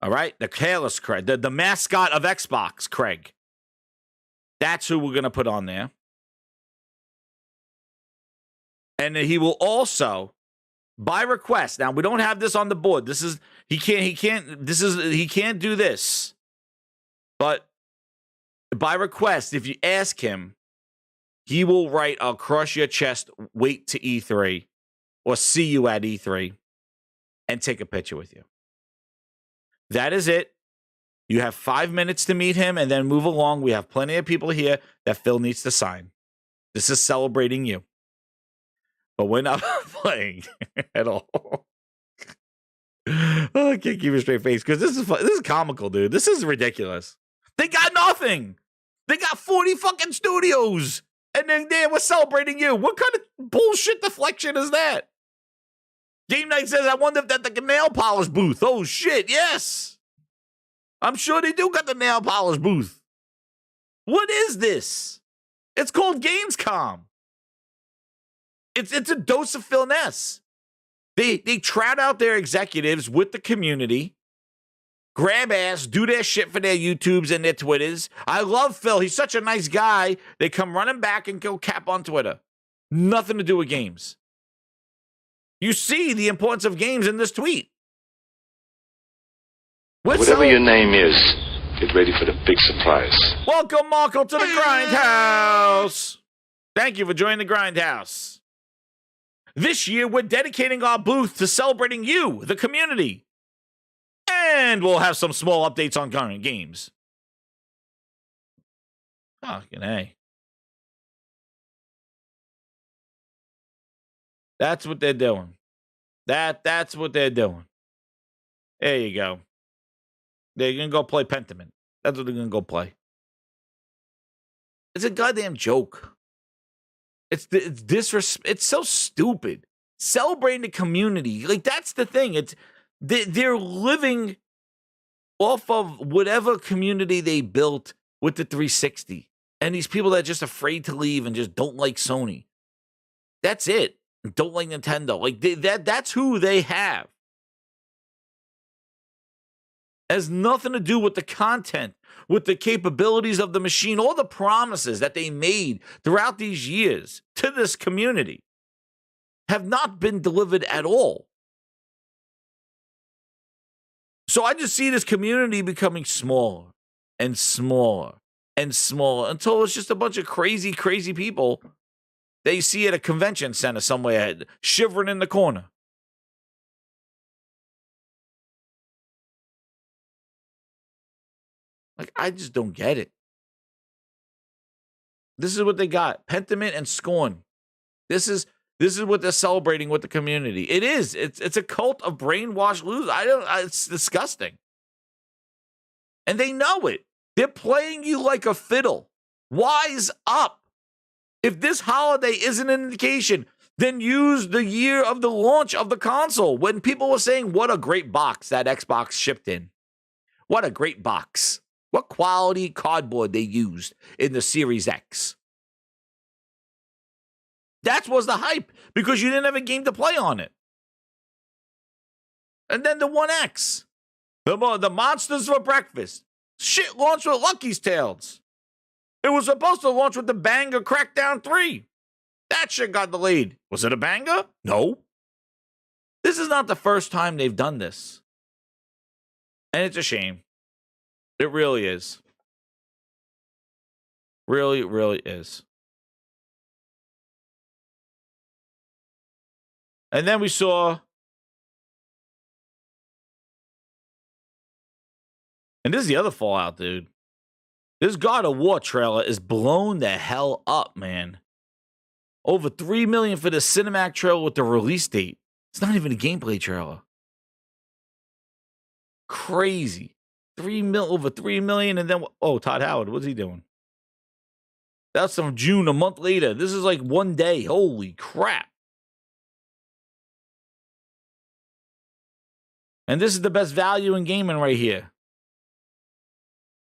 C: All right? The hairless Craig. The mascot of Xbox, Craig. That's who we're going to put on there. And he will also, by request. Now, we don't have this on the board. He can't do this. But by request, if you ask him, he will write across your chest, wait to E3, or see you at E3, and take a picture with you. That is it. You have 5 minutes to meet him and then move along. We have plenty of people here that Phil needs to sign. This is celebrating you. But we're not playing at all. Oh, I can't keep a straight face because this is comical, dude. This is ridiculous. They got nothing. They got 40 fucking studios. And then we're celebrating you. What kind of bullshit deflection is that? Game Night says, I wonder if that's the nail polish booth. Oh, shit, yes. I'm sure they do got the nail polish booth. What is this? It's called Gamescom. It's a dose of Phil Ness. They trot out their executives with the community, grab ass, do their shit for their YouTubes and their Twitters. I love Phil. He's such a nice guy. They come running back and go cap on Twitter. Nothing to do with games. You see the importance of games in this tweet.
E: Whatever your name is, get ready for the big surprise.
C: Welcome, Marco, to the Grindhouse. Thank you for joining the Grindhouse. This year, we're dedicating our booth to celebrating you, the community. And we'll have some small updates on current games. Fucking A. That's what they're doing. That's what they're doing. There you go. They're going to go play Pentiment. That's what they're going to go play. It's a goddamn joke. It's so stupid. Celebrating the community. Like, that's the thing. They're living off of whatever community they built with the 360. And these people that are just afraid to leave and just don't like Sony. That's it. Don't like Nintendo. Like, that's who they have. It has nothing to do with the content, with the capabilities of the machine, all the promises that they made throughout these years to this community have not been delivered at all. So I just see this community becoming smaller and smaller and smaller until it's just a bunch of crazy, crazy people that you see at a convention center somewhere, shivering in the corner. Like, I just don't get it. This is what they got. Pentiment and scorn. This is what they're celebrating with the community. It is. It's a cult of brainwashed losers. It's disgusting. And they know it. They're playing you like a fiddle. Wise up. If this holiday isn't an indication, then use the year of the launch of the console when people were saying, what a great box that Xbox shipped in. What a great box. What quality cardboard they used in the Series X. That was the hype because you didn't have a game to play on it. And then the One X. The Monsters for Breakfast. Shit launched with Lucky's Tales. It was supposed to launch with the banger Crackdown 3. That shit got delayed. Was it a banger? No. This is not the first time they've done this. And it's a shame. It really is. Really, really is. And then we saw, and this is the other fallout, dude. This God of War trailer is blown the hell up, man. Over 3 million for the cinematic trailer with the release date. It's not even a gameplay trailer. Crazy. Over 3 million, and then Todd Howard, what's he doing? That's from June, a month later. This is like one day. Holy crap. And this is the best value in gaming right here.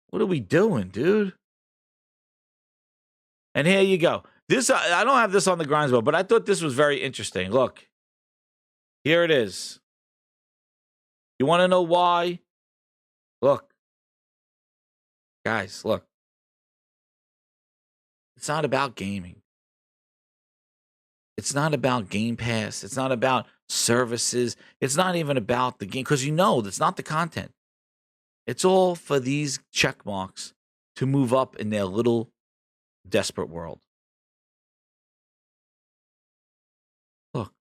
C: What are we doing, dude? And here you go. This I don't have this on the Grindswell, but I thought this was very interesting. Look. Here it is. You want to know why? Look. Guys, look. It's not about gaming. It's not about Game Pass. It's not about services. It's not even about the game, because you know that's not the content. It's all for these check marks to move up in their little desperate world. Look.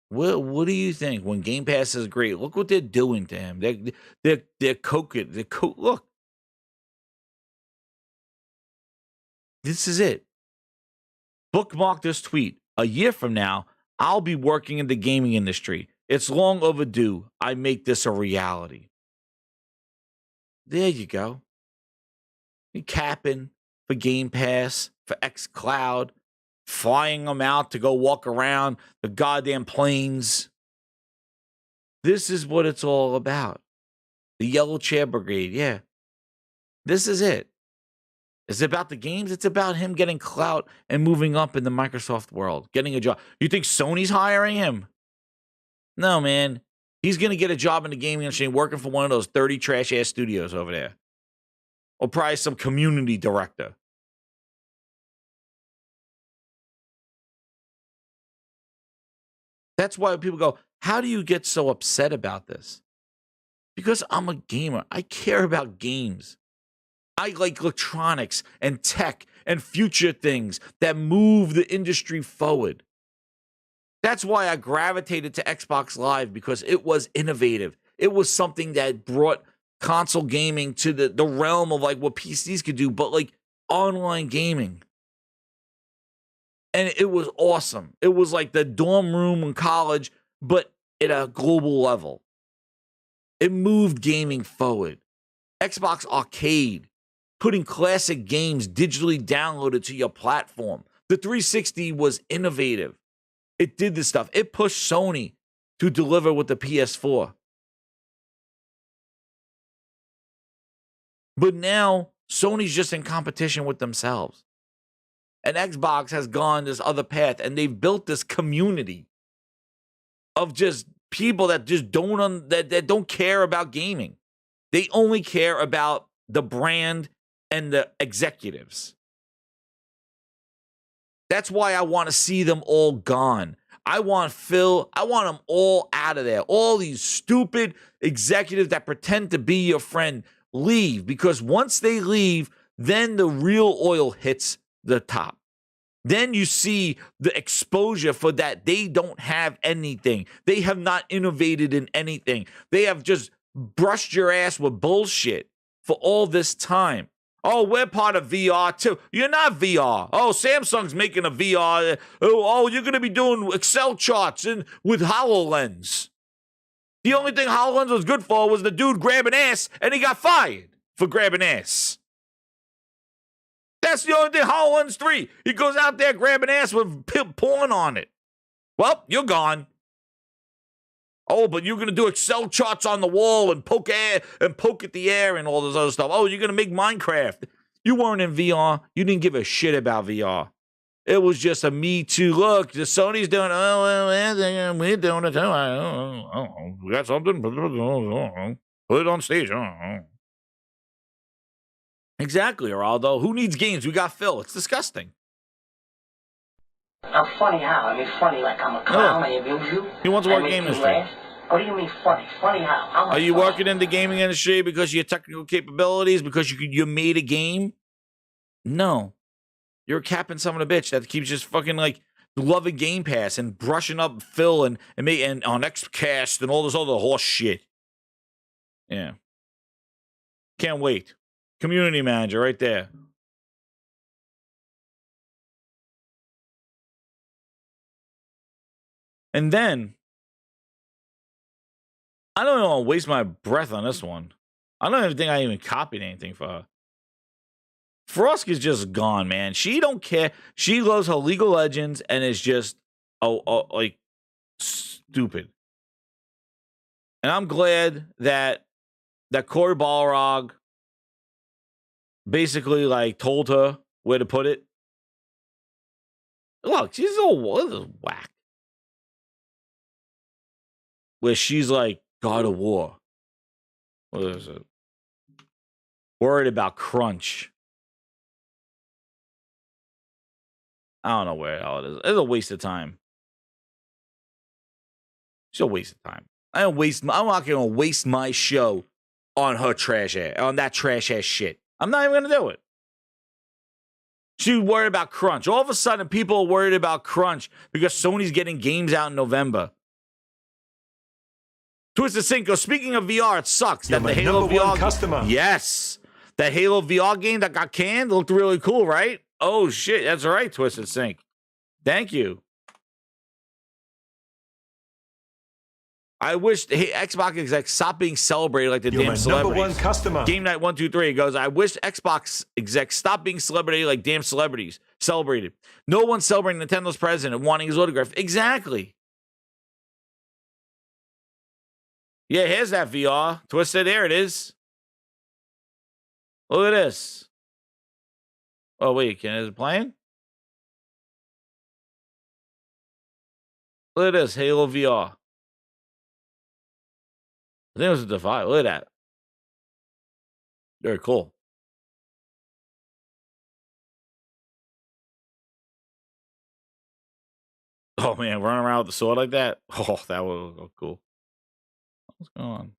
C: What do you think when Game Pass is great? Look what they're doing to him. They're coking. Look. This is it. Bookmark this tweet. A year from now, I'll be working in the gaming industry. It's long overdue. I make this a reality. There you go. You're capping for Game Pass, for xCloud, flying them out to go walk around the goddamn planes. This is what it's all about. The Yellow Chair Brigade, yeah. This is it. Is it about the games? It's about him getting clout and moving up in the Microsoft world, getting a job. You think Sony's hiring him? No, man. He's going to get a job in the gaming industry working for one of those 30 trash-ass studios over there. Or probably some community director. That's why people go, how do you get so upset about this? Because I'm a gamer. I care about games. I like electronics and tech and future things that move the industry forward. That's why I gravitated to Xbox Live, because it was innovative. It was something that brought console gaming to the realm of like what PCs could do, but like online gaming. And it was awesome. It was like the dorm room in college, but at a global level. It moved gaming forward. Xbox Arcade, putting classic games digitally downloaded to your platform. The 360 was innovative. It did this stuff. It pushed Sony to deliver with the PS4. But now Sony's just in competition with themselves. And Xbox has gone this other path, and they've built this community of just people that just that don't care about gaming. They only care about the brand and the executives. That's why I want to see them all gone. I want them all out of there. All these stupid executives that pretend to be your friend, leave. Because once they leave, then the real oil hits the top. Then you see the exposure for that. They don't have anything. They have not innovated in anything. They have just brushed your ass with bullshit for all this time. Oh, we're part of VR too. You're not VR. Oh, Samsung's making a VR. Oh, you're going to be doing Excel charts with HoloLens. The only thing HoloLens was good for was the dude grabbing ass, and he got fired for grabbing ass. That's the only thing. HoloLens 3. He goes out there grabbing ass with porn on it. Well, you're gone. Oh, but you're going to do Excel charts on the wall and poke at the air and all this other stuff. Oh, you're going to make Minecraft. You weren't in VR. You didn't give a shit about VR. It was just a Me Too. Look, the Sony's doing, we're doing it too. We got something. Put it on stage. Exactly, Geraldo. Who needs games? We got Phil. It's disgusting.
D: I'm funny how? I mean, funny like I'm a clown. I amuse you.
C: He wants to work game industry.
D: What do you mean funny? Funny how?
C: Are you working in the gaming industry because of your technical capabilities? Because you made a game? No. You're capping some of the bitch that keeps just fucking like loving Game Pass and brushing up Phil and on XCast and all this other horse shit. Yeah. Can't wait. Community manager right there. And then, I don't want to waste my breath on this one. I don't even think I even copied anything for her. Frosky's just gone, man. She don't care. She loves her League of Legends and is just, like, stupid. And I'm glad that Corey Balrog basically, like, told her where to put it. Look, she's all whack. Where she's like, God of War. What is it? Worried about crunch. I don't know where the hell it is. It's a waste of time. It's a waste of time. I'm not gonna waste my show on her trash ass, on that trash ass shit. I'm not even gonna do it. She's worried about crunch. All of a sudden, people are worried about crunch because Sony's getting games out in November. Twisted Cinco, speaking of VR, it sucks that the Halo VR
F: customer.
C: Yes. That Halo VR game that got canned looked really cool, right? Oh shit, that's right, Twisted Sync. Thank you. I wish Xbox execs stop being celebrated like the damn celebrities.
F: Number one customer.
C: Game Night 123 goes, I wish Xbox execs stop being celebrated like damn celebrities. Celebrated. No one's celebrating Nintendo's president and wanting his autograph. Exactly. Yeah, here's that VR. Twisted, there it is. Look at this. Oh, wait, is it playing? Look at this, Halo VR. I think it was a Defy. Look at that. Very cool. Oh, man, running around with the sword like that? Oh, that would look cool. What's going on?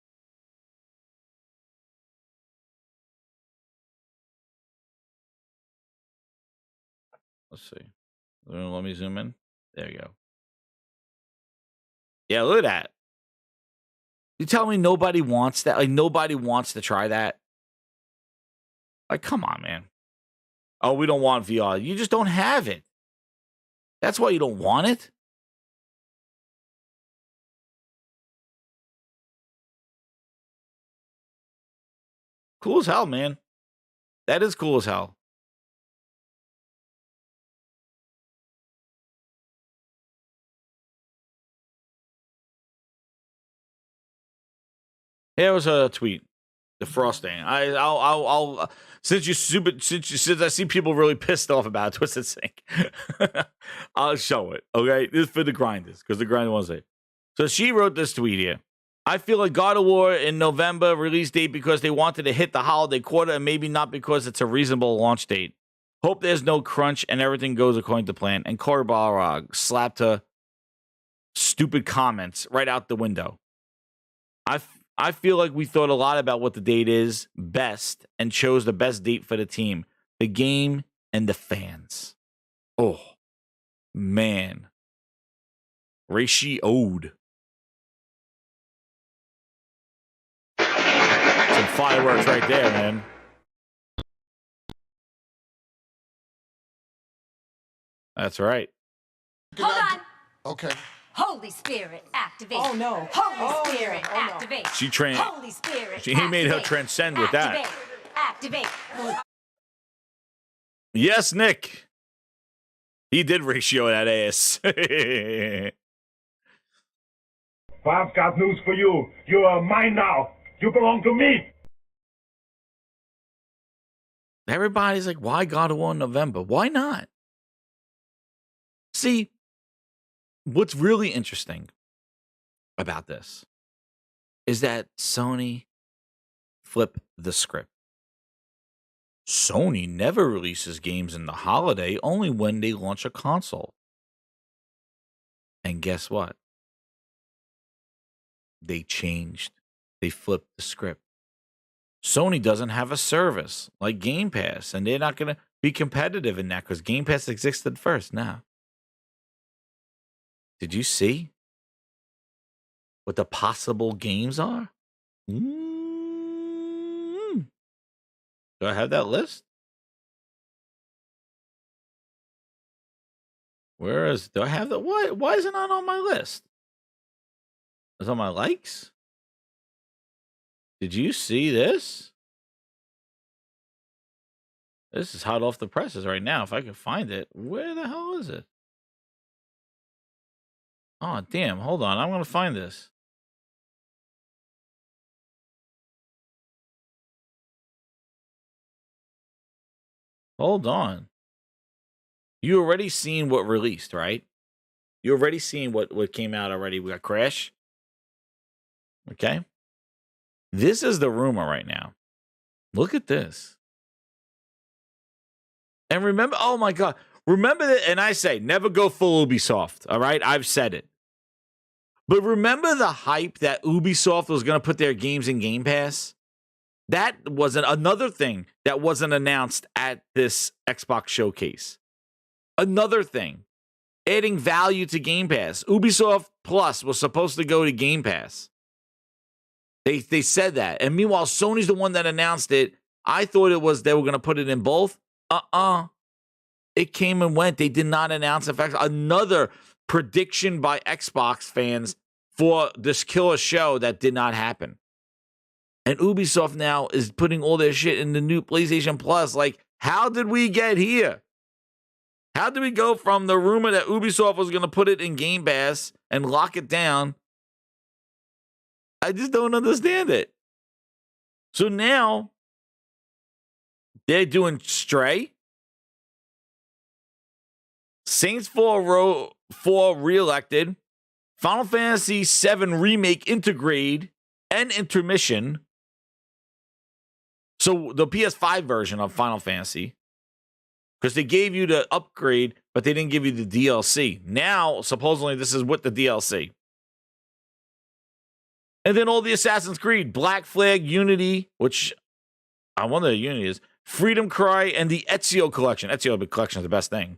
C: Let's see. Let me zoom in. There you go. Yeah, look at that. You tell me nobody wants that? Like, nobody wants to try that? Like, come on, man. Oh, we don't want VR. You just don't have it. That's why you don't want it? Cool as hell, man. That is cool as hell. Here was a tweet. The frosting. I'll since I see people really pissed off about it, Twisted Sync, I'll show it. Okay, this is for the grinders because the grinder wants it. So she wrote this tweet here. I feel like God of War in November release date because they wanted to hit the holiday quarter and maybe not because it's a reasonable launch date. Hope there's no crunch and everything goes according to plan. And Corey Balrog slapped her stupid comments right out the window. I feel like we thought a lot about what the date is best and chose the best date for the team, the game, and the fans. Oh, Man. Ratioed. Some fireworks right there, man. That's right.
I: Hold on.
H: Okay.
I: Holy Spirit, activate.
J: Oh, no.
I: Holy Spirit, activate. Holy Spirit,
C: He made her
I: activate.
C: transcend with that.
I: Activate.
C: Yes, Nick. He did ratio that ass.
F: Bob's got news for you. You are mine now. You belong to me.
C: Everybody's like, why God of War in November? Why not? See, what's really interesting about this is that Sony flipped the script. Sony never releases games in the holiday, only when they launch a console. And guess what? They changed. They flipped the script. Sony doesn't have a service like Game Pass, and they're not going to be competitive in that because Game Pass existed first. Now, did you see what the possible games are? Do I have that list? Do I have that? Why is it not on my list? It's on my likes? Did you see this? This is hot off the presses right now. If I can find it. Where the hell is it? Oh, damn. Hold on. I'm going to find this. Hold on. You already seen what released, right? You already seen what came out already. We got Crash. Okay. This is the rumor right now. Look at this. And remember, oh my God. Remember that, and I say, never go full Ubisoft, all right? I've said it. But remember the hype that Ubisoft was going to put their games in Game Pass? That wasn't another thing that wasn't announced at this Xbox showcase. Another thing, adding value to Game Pass. Ubisoft Plus was supposed to go to Game Pass. They said that. And meanwhile, Sony's the one that announced it. I thought it was they were going to put it in both. It came and went. They did not announce. In fact, another prediction by Xbox fans for this killer show that did not happen. And Ubisoft now is putting all their shit in the new PlayStation Plus. Like, how did we get here? How did we go from the rumor that Ubisoft was going to put it in Game Pass and lock it down? I just don't understand it. So now they're doing Stray, Saints 4 Reelected, Final Fantasy VII Remake Intergrade, and Intermission. So the PS5 version of Final Fantasy, because they gave you the upgrade, but they didn't give you the DLC. Now, supposedly, this is with the DLC. And then all the Assassin's Creed, Black Flag, Unity, which I wonder what Unity is, Freedom Cry, and the Ezio Collection. Ezio Collection is the best thing.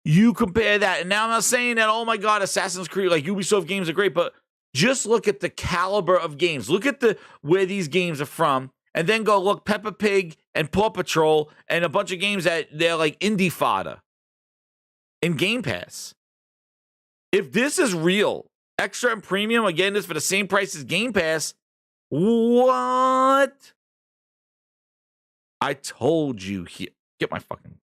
C: You compare that, and now I'm not saying that, oh my God, Assassin's Creed, like Ubisoft games are great, but just look at the caliber of games. Look at where these games are from, and then go look Peppa Pig and Paw Patrol and a bunch of games that they're like indie fodder in Game Pass. If this is real, extra and premium, again, this for the same price as Game Pass, what? I told you here. Get my fucking...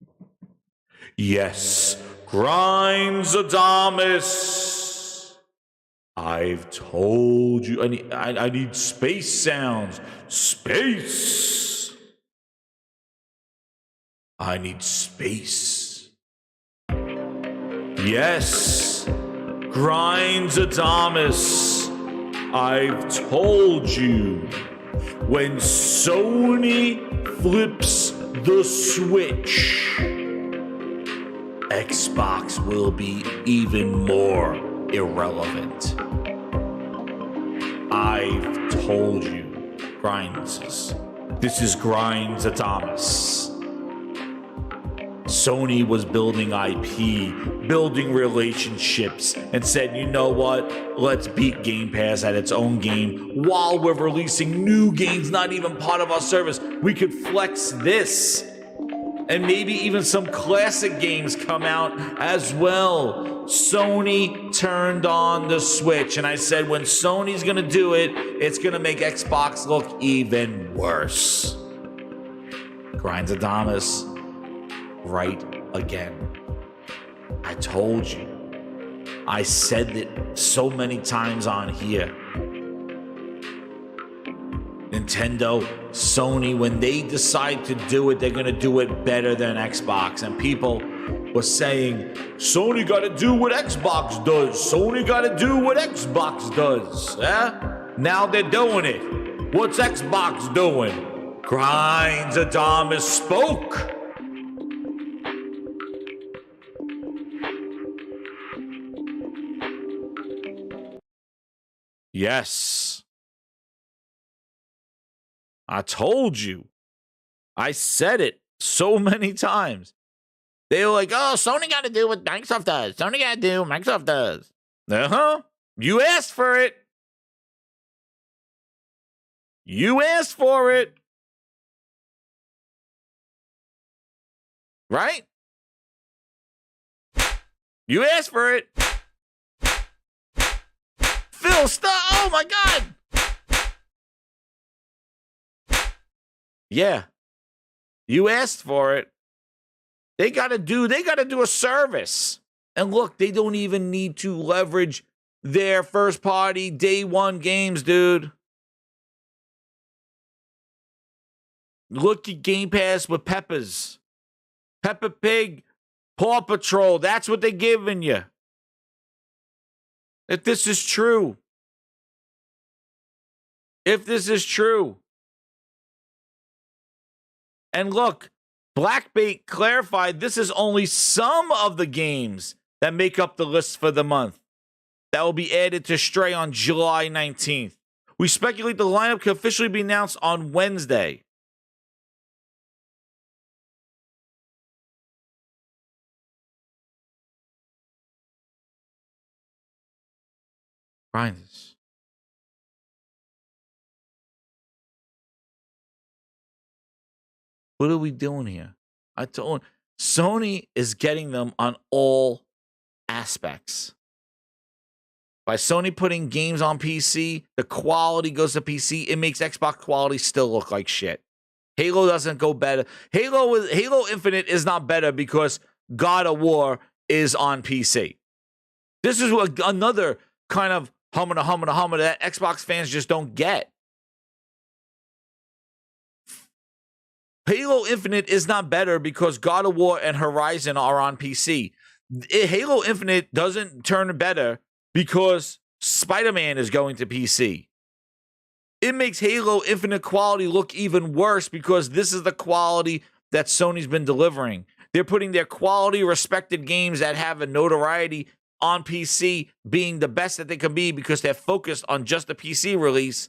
C: Yes, Grinds Adamus. I've told you. I need space sounds. Space. I need space. Yes, Grinds Adamus. I've told you. When Sony flips the switch, Xbox will be even more irrelevant. I've told you, Grinds. This is Grinds Adamus. Sony was building IP, building relationships, and said, you know what? Let's beat Game Pass at its own game while we're releasing new games not even part of our service. We could flex this. And maybe even some classic games come out as well. Sony turned on the switch. And I said, when Sony's going to do it, it's going to make Xbox look even worse. Grinds Adamas, right again. I told you. I said it so many times on here. Nintendo, Sony, when they decide to do it, they're going to do it better than Xbox. And people were saying, Sony got to do what Xbox does. Sony got to do what Xbox does. Now they're doing it. What's Xbox doing? Grinds Adamas spoke. Yes. I told you. I said it so many times. They were like, oh, Sony got to do what Microsoft does. Sony got to do what Microsoft does. Uh-huh. You asked for it. You asked for it. Right? You asked for it. Phil, stop. Oh, my God. Yeah. You asked for it. They got to do a service. And look, they don't even need to leverage their first party day one games, dude. Look at Game Pass with Peppa Pig, Paw Patrol. That's what they're giving you. If this is true. And look, Blackbait clarified this is only some of the games that make up the list for the month that will be added to Stray on July 19th. We speculate the lineup could officially be announced on Wednesday. Grinders. What are we doing here? I told Sony is getting them on all aspects. By Sony putting games on PC, the quality goes to PC. It makes Xbox quality still look like shit. Halo doesn't go better. Halo Infinite is not better because God of War is on PC. This is another kind of hummer that Xbox fans just don't get. Halo Infinite is not better because God of War and Horizon are on PC. Halo Infinite doesn't turn better because Spider-Man is going to PC. It makes Halo Infinite quality look even worse because this is the quality that Sony's been delivering. They're putting their quality, respected games that have a notoriety on PC being the best that they can be because they're focused on just the PC release.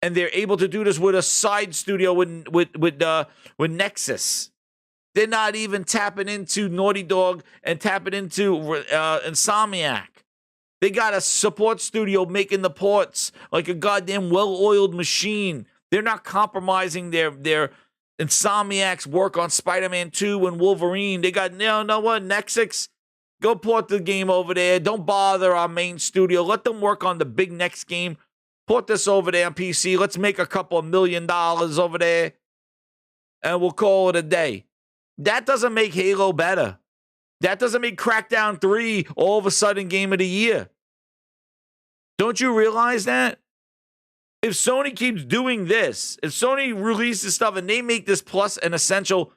C: And they're able to do this with a side studio with Nexus. They're not even tapping into Naughty Dog and tapping into Insomniac. They got a support studio making the ports like a goddamn well-oiled machine. They're not compromising their Insomniac's work on Spider-Man 2 and Wolverine. They got, know what, Nexus? Go port the game over there. Don't bother our main studio. Let them work on the big next game. Put this over there on PC. Let's make a couple of $1 million over there. And we'll call it a day. That doesn't make Halo better. That doesn't make Crackdown 3 all of a sudden Game of the Year. Don't you realize that? If Sony keeps doing this, if Sony releases stuff and they make this Plus an Essential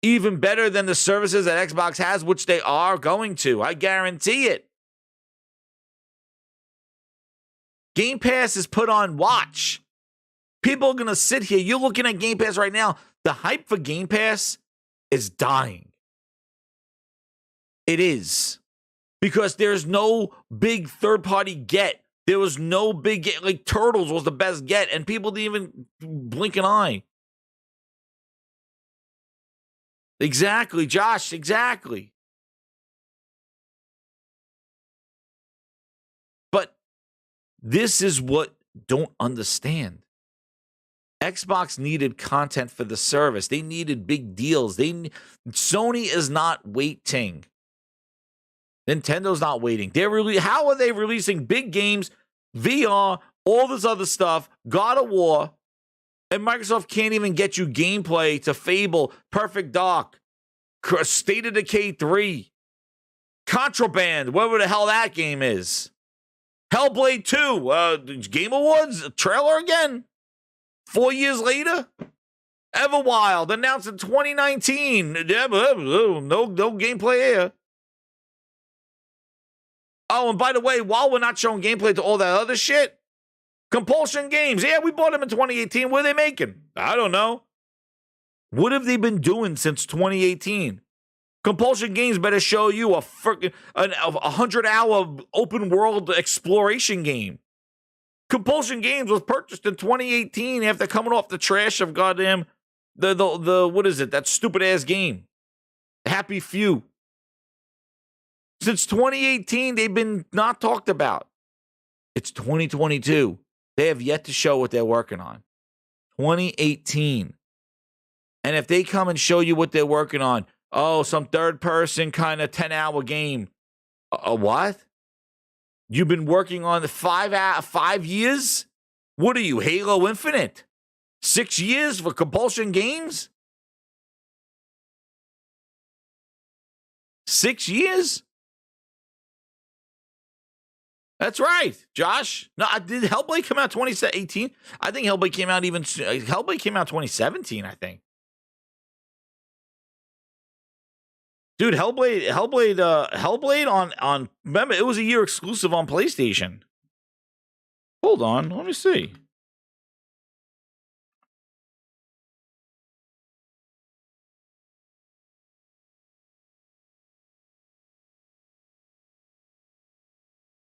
C: even better than the services that Xbox has, which they are going to, I guarantee it. Game Pass is put on watch. People are going to sit here. You're looking at Game Pass right now. The hype for Game Pass is dying. It is. Because there's no big third-party get. There was no big get. Like, Turtles was the best get, and people didn't even blink an eye. Exactly, Josh, exactly. But this is what don't understand. Xbox needed content for the service. They needed big deals. Sony is not waiting. Nintendo's not waiting. How are they releasing big games, VR, all this other stuff, God of War, and Microsoft can't even get you gameplay to Fable, Perfect Dark, State of Decay 3, Contraband, whatever the hell that game is. Hellblade 2, Game Awards, trailer again? 4 years later? Everwild, announced in 2019. No gameplay here. Oh, and by the way, while we're not showing gameplay to all that other shit, Compulsion Games. Yeah, we bought them in 2018. What are they making? I don't know. What have they been doing since 2018? Compulsion Games better show you a 100-hour open world exploration game. Compulsion Games was purchased in 2018 after coming off the trash of goddamn the what is it? That stupid ass game. Happy Few. Since 2018, they've been not talked about. It's 2022. They have yet to show what they're working on. 2018. And if they come and show you what they're working on, some third-person kind of 10-hour game. What? You've been working on the 5 years? What are you, Halo Infinite? 6 years for Compulsion Games? 6 years? That's right, Josh. No, did Hellblade come out 2018? I think Hellblade came out 2017, I think. Dude, Hellblade on remember, it was a year exclusive on PlayStation. Hold on, let me see.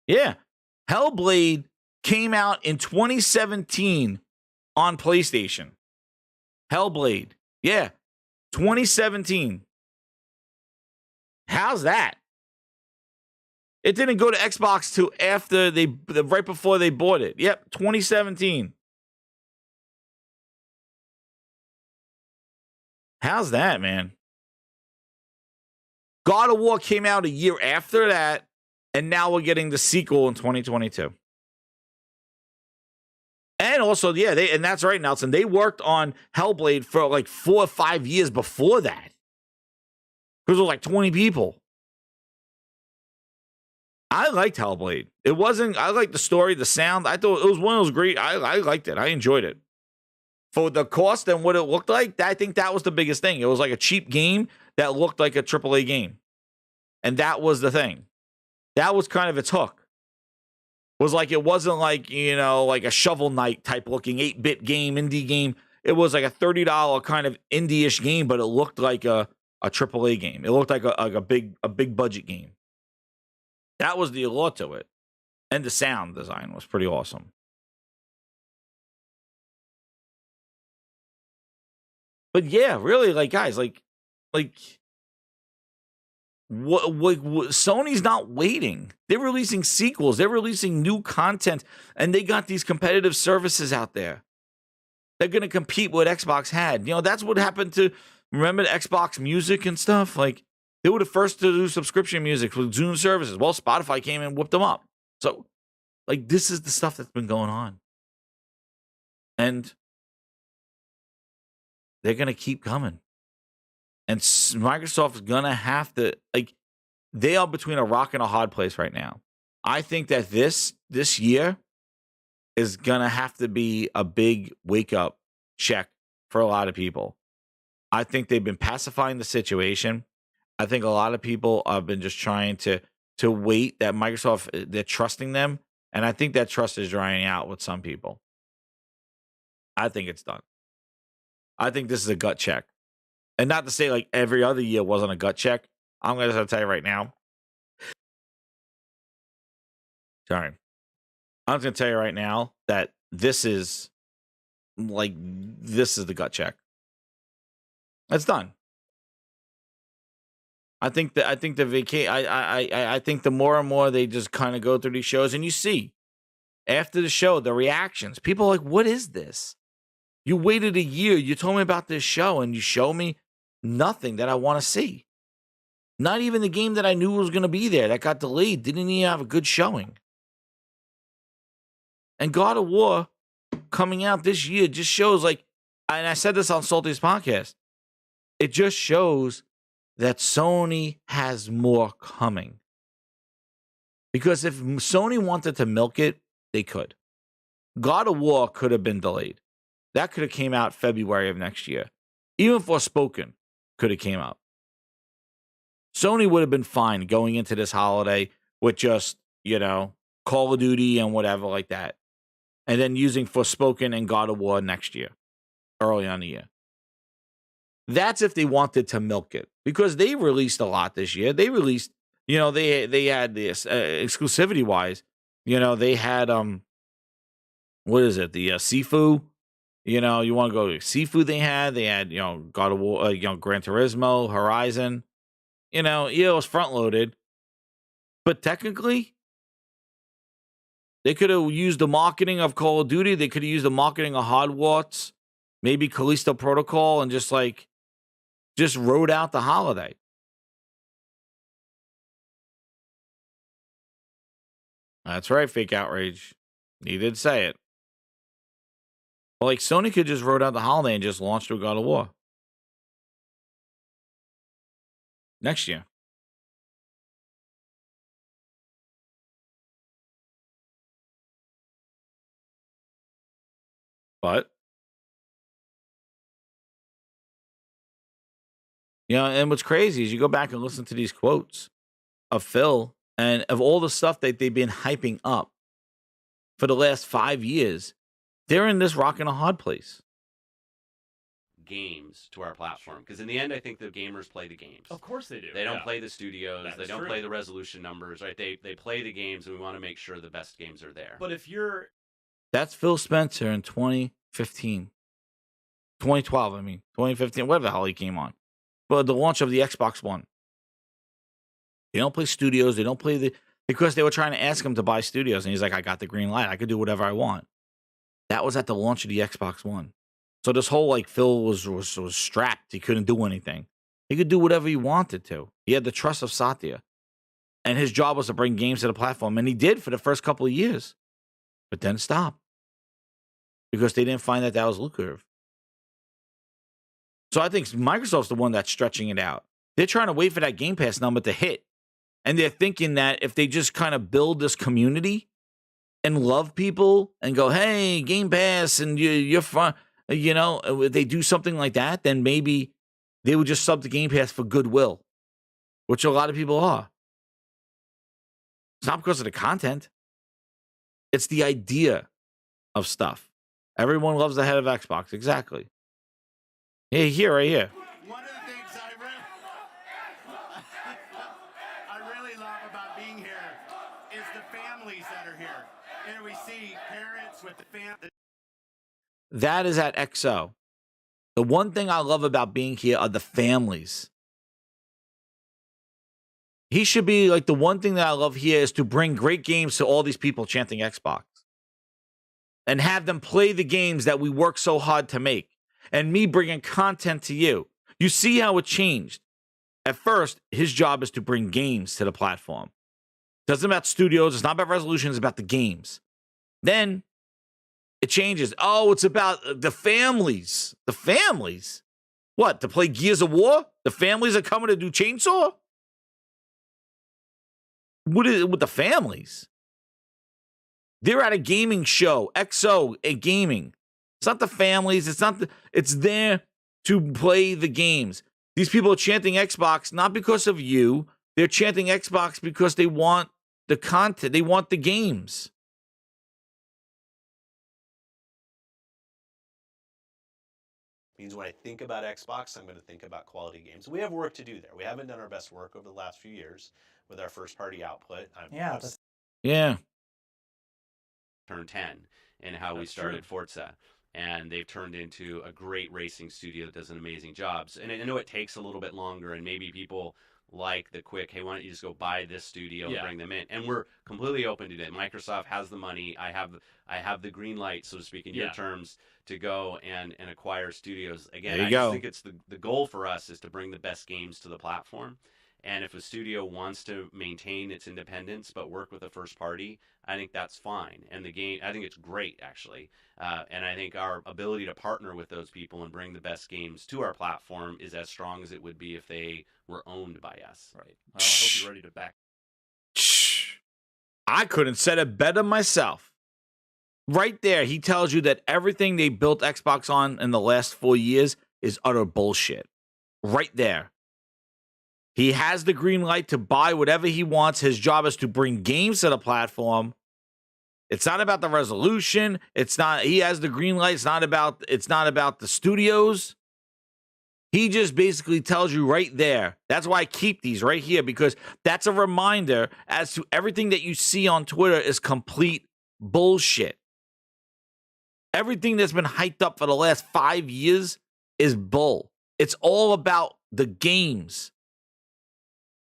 C: Yeah. Hellblade came out in 2017 on PlayStation. Hellblade. Yeah. 2017. How's that? It didn't go to Xbox till after right before they bought it. Yep, 2017. How's that, man? God of War came out a year after that, and now we're getting the sequel in 2022. And also, yeah, and that's right, Nelson. They worked on Hellblade for like 4 or 5 years before that. Because it was like 20 people. I liked Hellblade. I liked the story, the sound. I thought it was one of those great, I liked it. I enjoyed it. For the cost and what it looked like, I think that was the biggest thing. It was like a cheap game that looked like a AAA game. And that was the thing. That was kind of its hook. Was like, it wasn't like, like a Shovel Knight type looking 8-bit game, indie game. It was like a $30 kind of indie-ish game, but it looked like a AAA game. It looked like a big budget game. That was the allure to it. And the sound design was pretty awesome. But yeah, really, like, guys, like what Sony's not waiting. They're releasing sequels. They're releasing new content, and they got these competitive services out there. They're going to compete with what Xbox had. That's what happened to, remember the Xbox Music and stuff? Like, they were the first to do subscription music with Zoom services. Well, Spotify came and whipped them up. So, like, this is the stuff that's been going on. And they're going to keep coming. And Microsoft is going to have to, like, they are between a rock and a hard place right now. I think that this year is going to have to be a big wake-up check for a lot of people. I think they've been pacifying the situation. I think a lot of people have been just trying to wait that Microsoft, they're trusting them. And I think that trust is drying out with some people. I think it's done. I think this is a gut check. And not to say like every other year wasn't a gut check. I'm going to tell you right now. Sorry. I'm just going to tell you right now that this is the gut check. It's done. I think the I think the more and more they just kind of go through these shows, and you see after the show the reactions. People are like, "What is this? You waited a year. You told me about this show, and you show me nothing that I want to see. Not even the game that I knew was going to be there that got delayed didn't even have a good showing." And God of War coming out this year just shows, like, and I said this on Salty's podcast, it just shows that Sony has more coming. Because if Sony wanted to milk it, they could. God of War could have been delayed. That could have came out February of next year. Even Forspoken could have came out. Sony would have been fine going into this holiday with just, Call of Duty and whatever like that. And then using Forspoken and God of War next year, early on the year. That's if they wanted to milk it. Because they released a lot this year. They released, they had this, exclusivity-wise, they had, what is it, the Sifu? You want to go to Sifu they had, God of War, Gran Turismo, Horizon. It was front-loaded. But technically, they could have used the marketing of Call of Duty. They could have used the marketing of Hogwarts, maybe Callisto Protocol, and just rode out the holiday. That's right, Fake Outrage. You did say it. But Sony could just rode out the holiday and just launched through God of War. Next year. But, and what's crazy is you go back and listen to these quotes of Phil and of all the stuff that they've been hyping up for the last 5 years, they're in this rock and a hard place.
G: Games to our platform, because in the end I think the gamers play the games.
J: Of course they do.
G: They don't play the studios.
J: That
G: they
J: is
G: don't
J: true.
G: play the resolution numbers, right? They play the games, and we want to make sure the best games are there.
J: But if you're
C: That's Phil Spencer in 2015. 2012, 2015, whatever the hell he came on. But the launch of the Xbox One. They don't play studios. They don't play because they were trying to ask him to buy studios. And he's like, I got the green light. I could do whatever I want. That was at the launch of the Xbox One. So this whole, Phil was strapped. He couldn't do anything. He could do whatever he wanted to. He had the trust of Satya. And his job was to bring games to the platform. And he did for the first couple of years. But then stopped. Because they didn't find that was lucrative. So I think Microsoft's the one that's stretching it out. They're trying to wait for that Game Pass number to hit. And they're thinking that if they just kind of build this community and love people and go, hey, Game Pass, and you're fun, if they do something like that, then maybe they would just sub to Game Pass for goodwill, which a lot of people are. It's not because of the content. It's the idea of stuff. Everyone loves the head of Xbox. Exactly. Hey, right here.
K: One of the things I really love about being here is the families that are here. And we see parents with the family.
C: That is at XO. The one thing I love about being here are the families. He should be the one thing that I love here is to bring great games to all these people chanting Xbox. And have them play the games that we work so hard to make. And me bringing content to you. You see how it changed. At first, his job is to bring games to the platform. It doesn't about studios. It's not about resolution. It's about the games. Then it changes. Oh, it's about the families. The families? What, to play Gears of War? The families are coming to do Chainsaw? What is it with the families? They're at a gaming show. XO, a gaming. It's not the families. It's there to play the games. These people are chanting Xbox not because of you. They're chanting Xbox because they want the content. They want the games.
L: Means when I think about Xbox, I'm going to think about quality games. We have work to do there. We haven't done our best work over the last few years with our first party output.
C: Yeah.
G: Turn 10 and how we started Forza. And they've turned into a great racing studio that does an amazing job. And I know it takes a little bit longer, and maybe people like the quick, hey, why don't you just go buy this studio and bring them in? And we're completely open to that. Microsoft has the money. I have the green light, so to speak, in your terms, to go and acquire studios. Again, I just think it's the goal for us is to bring the best games to the platform. And if a studio wants to maintain its independence but work with a first party, I think that's fine. And the game, I think it's great, actually. And I think our ability to partner with those people and bring the best games to our platform is as strong as it would be if they were owned by us.
J: Right. Well, I hope you're ready to back.
C: I couldn't said it better myself. Right there, he tells you that everything they built Xbox on in the last 4 years is utter bullshit. Right there. He has the green light to buy whatever he wants. His job is to bring games to the platform. It's not about the resolution. It's not. He has the green light. It's not about the studios. He just basically tells you right there. That's why I keep these right here, because that's a reminder as to everything that you see on Twitter is complete bullshit. Everything that's been hyped up for the last 5 years is bull. It's all about the games.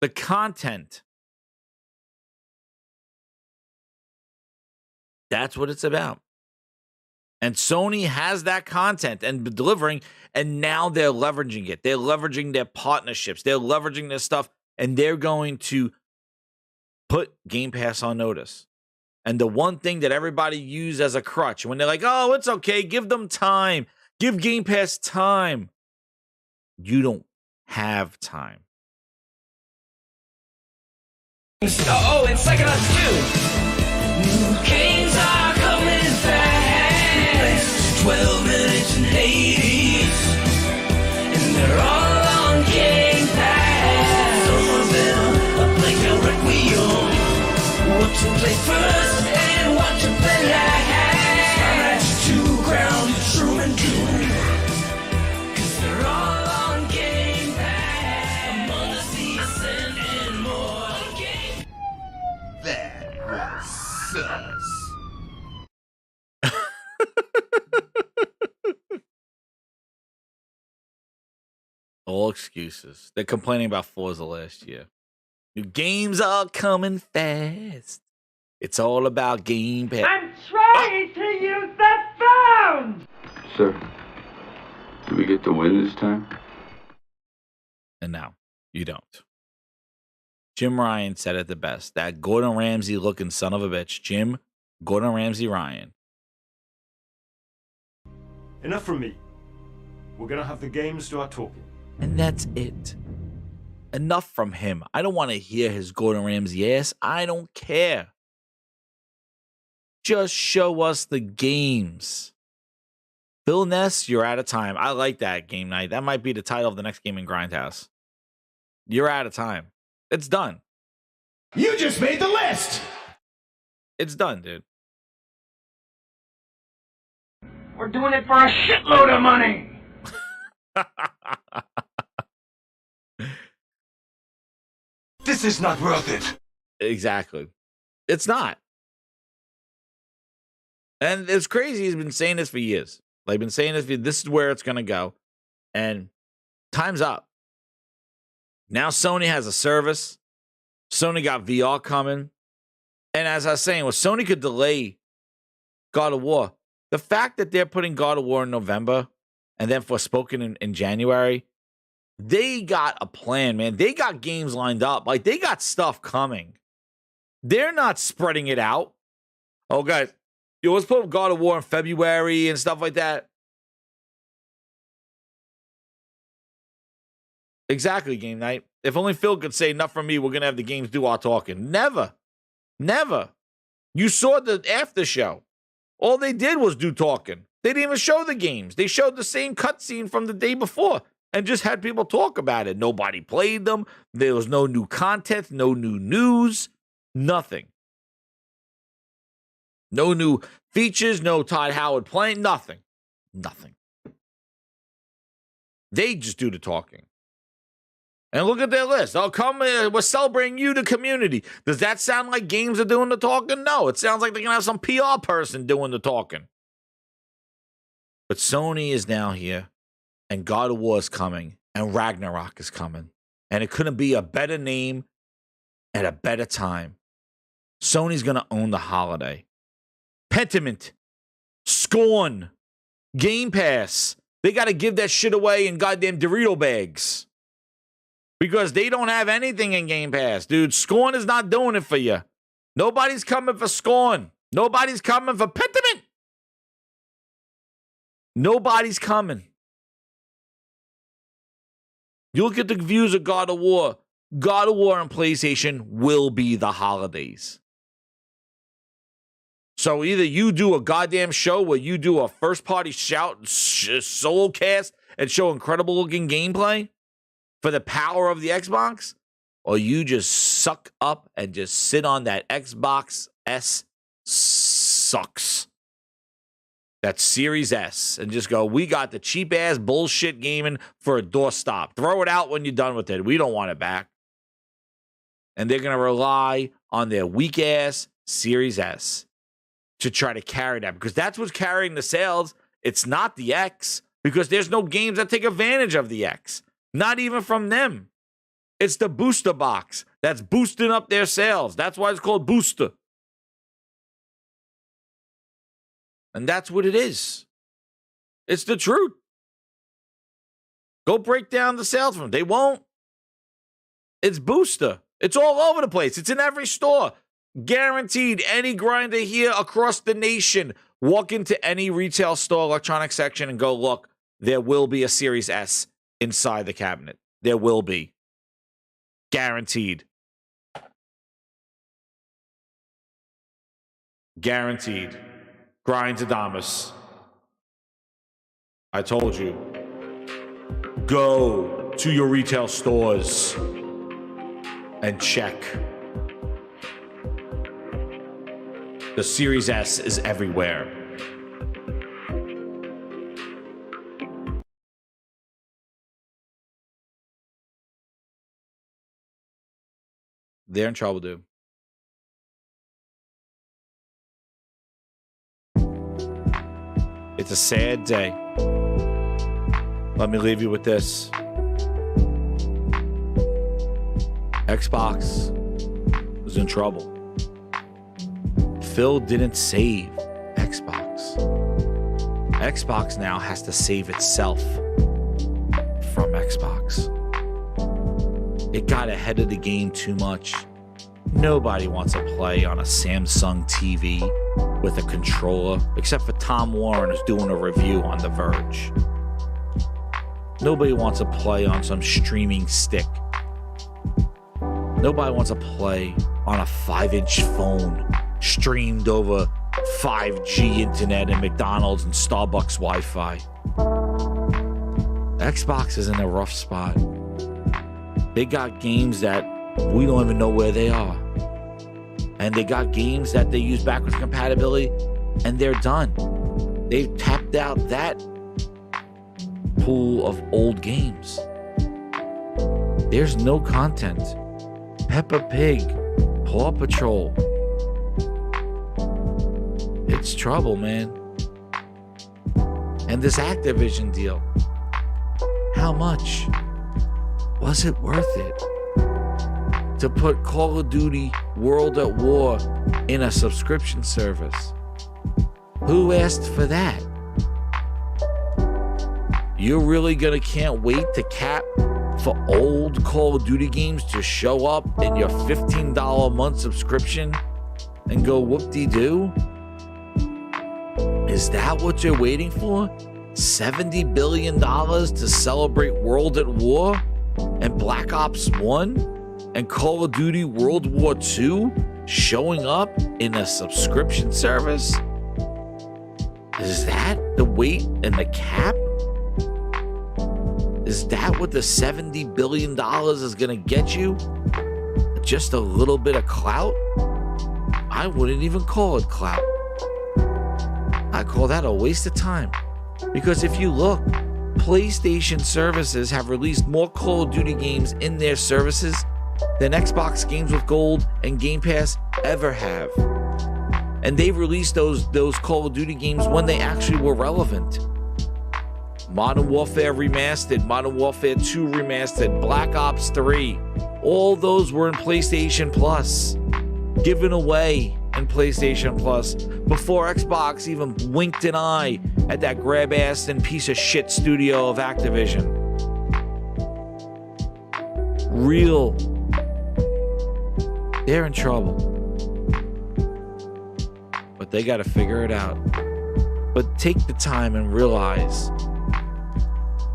C: The content. That's what it's about. And Sony has that content and delivering, and now they're leveraging it. They're leveraging their partnerships. They're leveraging their stuff, and they're going to put Game Pass on notice. And the one thing that everybody used as a crutch, when they're like, oh, it's okay, give them time. Give Game Pass time. You don't have time.
B: Oh, it's Psychonauts 2. New games are coming fast. 12 minutes and Hades. And they're all on Game Pass. Some of them are like a Requiem. What to play first and what to play last. Psychonauts 2, Grounded, True, and Doom. 'Cause they're all on Game Pass. Among Us, The Ascent, and more.
H: That was sus.
C: All excuses. They're complaining about Forza last year. New games are coming fast. It's all about Game Pass.
B: I'm trying to use the phone!
E: Sir, do we get to win this time?
C: And now, you don't. Jim Ryan said it the best. That Gordon Ramsay looking son of a bitch. Jim Gordon Ramsay Ryan.
J: Enough from me. We're going to have the games do our talking.
C: And that's it. Enough from him. I don't want to hear his Gordon Ramsay ass. I don't care. Just show us the games. Bill Ness, you're out of time. I like that game night. That might be the title of the next game in Grindhouse. You're out of time. It's done.
B: You just made the list!
C: It's done, dude.
B: We're doing it for a shitload of money!
F: This is not worth it.
C: Exactly. It's not. And it's crazy. He's been saying this for years. Like, been saying this is where it's going to go. And time's up. Now Sony has a service. Sony got VR coming. And as I was saying, well, Sony could delay God of War. The fact that they're putting God of War in November and then Forspoken in January, they got a plan, man. They got games lined up. Like, they got stuff coming. They're not spreading it out. Oh, guys, let's put God of War in February and stuff like that. Exactly, game night. If only Phil could say, enough from me, we're going to have the games do our talking. Never. Never. You saw the after show. All they did was do talking. They didn't even show the games. They showed the same cutscene from the day before and just had people talk about it. Nobody played them. There was no new content, no new news, nothing. No new features, no Todd Howard playing, nothing. Nothing. They just do the talking. And look at their list. Oh, come, we're celebrating you, the community. Does that sound like games are doing the talking? No, it sounds like they're going to have some PR person doing the talking. But Sony is now here, and God of War is coming, and Ragnarok is coming. And it couldn't be a better name at a better time. Sony's going to own the holiday. Pentiment, Scorn, Game Pass. They got to give that shit away in goddamn Dorito bags. Because they don't have anything in Game Pass. Dude, Scorn is not doing it for you. Nobody's coming for Scorn. Nobody's coming for Pentiment. Nobody's coming. You look at the views of God of War. God of War on PlayStation will be the holidays. So either you do a goddamn show where you do a first-party solo cast and show incredible-looking gameplay for the power of the Xbox, or you just suck up and just sit on that Xbox S sucks. That Series S, and just go, we got the cheap-ass bullshit gaming for a doorstop. Throw it out when you're done with it. We don't want it back. And they're going to rely on their weak-ass Series S to try to carry that, because that's what's carrying the sales. It's not the X, because there's no games that take advantage of the X. Not even from them. It's the booster box that's boosting up their sales. That's why it's called Booster. And that's what it is. It's the truth. Go break down the sales from them. They won't. It's Booster. It's all over the place. It's in every store. Guaranteed, any grinder here across the nation, walk into any retail store, electronics section, and go, look, there will be a Series S inside the cabinet. There will be. Guaranteed. Guaranteed. Grindadamus. I told you. Go to your retail stores and check. The Series S is everywhere. They're in trouble, dude. It's a sad day. Let me leave you with this. Xbox was in trouble. Phil didn't save Xbox. Xbox now has to save itself from Xbox. It got ahead of the game too much. Nobody wants to play on a Samsung TV with a controller, except for Tom Warren, who's doing a review on The Verge. Nobody wants to play on some streaming stick. Nobody wants to play on a 5-inch phone streamed over 5G internet and McDonald's and Starbucks Wi-Fi. Xbox is in a rough spot. They got games that we don't even know where they are. And they got games that they use backwards compatibility, and they're done. They've tapped out that pool of old games. There's no content. Peppa Pig, Paw Patrol. It's trouble, man. And this Activision deal, how much? Was it worth it to put Call of Duty World at War in a subscription service? Who asked for that? You really can't wait to cap for old Call of Duty games to show up in your $15 a month subscription and go whoop-de-doo? Is that what you're waiting for? $70 billion to celebrate World at War and Black Ops 1 and Call of Duty World War II showing up in a subscription service? Is that the weight and the cap? Is that what the $70 billion is going to get you? Just a little bit of clout? I wouldn't even call it clout. I call that a waste of time. Because if you look, PlayStation services have released more Call of Duty games in their services than Xbox Games with Gold and Game Pass ever have. And they've released those Call of Duty games when they actually were relevant. Modern Warfare Remastered, Modern Warfare 2 Remastered, Black Ops 3. All those were in PlayStation Plus, given away in PlayStation Plus before Xbox even winked an eye at that grab-ass and piece of shit studio of Activision. Real. They're in trouble. But they got to figure it out. But take the time and realize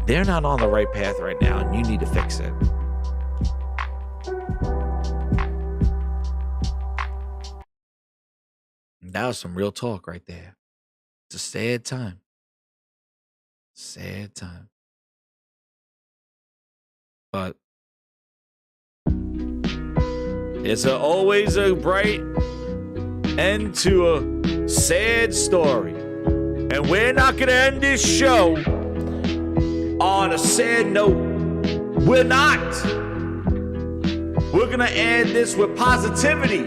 C: they're not on the right path right now, and you need to fix it. That was some real talk right there. It's a sad time. Sad time. But it's always a bright end to a sad story. And we're not going to end this show on a sad note. We're not. We're going to end this with positivity.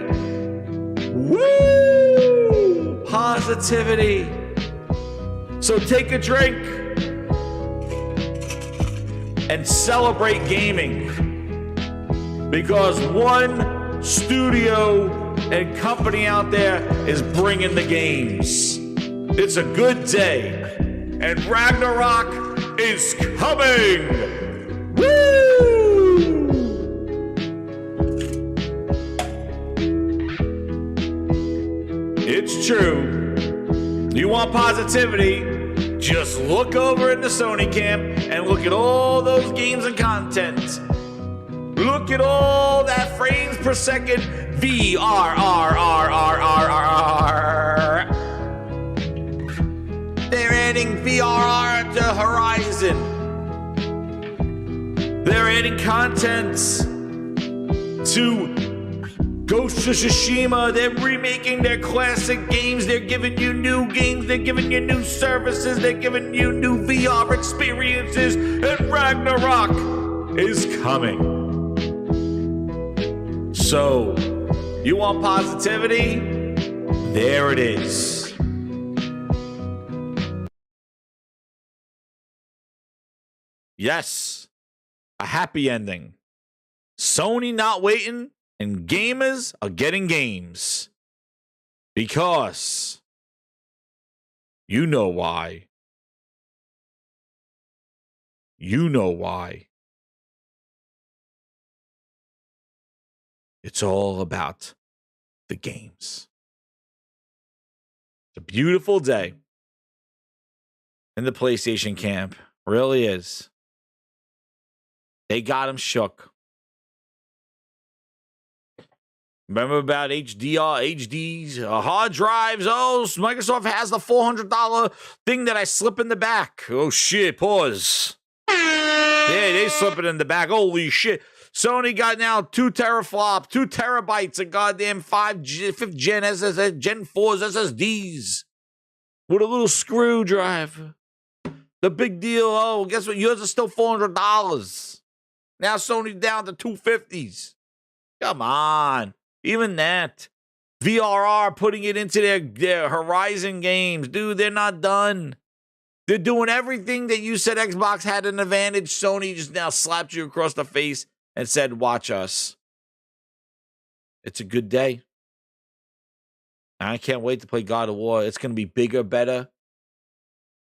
C: Woo! Positivity. So take a drink and celebrate gaming. Because one studio and company out there is bringing the games. It's a good day. And Ragnarok is coming. Woo! It's true. You want positivity? Just look over in the Sony camp and look at all those games and content. Look at all that frames per second VRRRRRRR. They're adding VRR to Horizon. They're adding contents to Ghost of Tsushima. They're remaking their classic games. They're giving you new games. They're giving you new services. They're giving you new VR experiences. And Ragnarok is coming. So, you want positivity? There it is. Yes, a happy ending. Sony not waiting, and gamers are getting games. Because you know why. You know why. It's all about the games. It's a beautiful day in the PlayStation camp. Really is. They got him shook. Remember about HDs, hard drives? Oh, Microsoft has the $400 thing that I slip in the back. Oh, shit, pause. Yeah, they slip it in the back. Holy shit. Sony got now 2 teraflops, 2 terabytes of goddamn 5th gen SSD, Gen 4's SSDs with a little screwdriver. The big deal. Oh, guess what? Yours is still $400. Now Sony's down to $250s. Come on. Even that. VRR putting it into their Horizon games. Dude, they're not done. They're doing everything that you said Xbox had an advantage. Sony just now slapped you across the face and said, watch us. It's a good day. I can't wait to play God of War. It's going to be bigger, better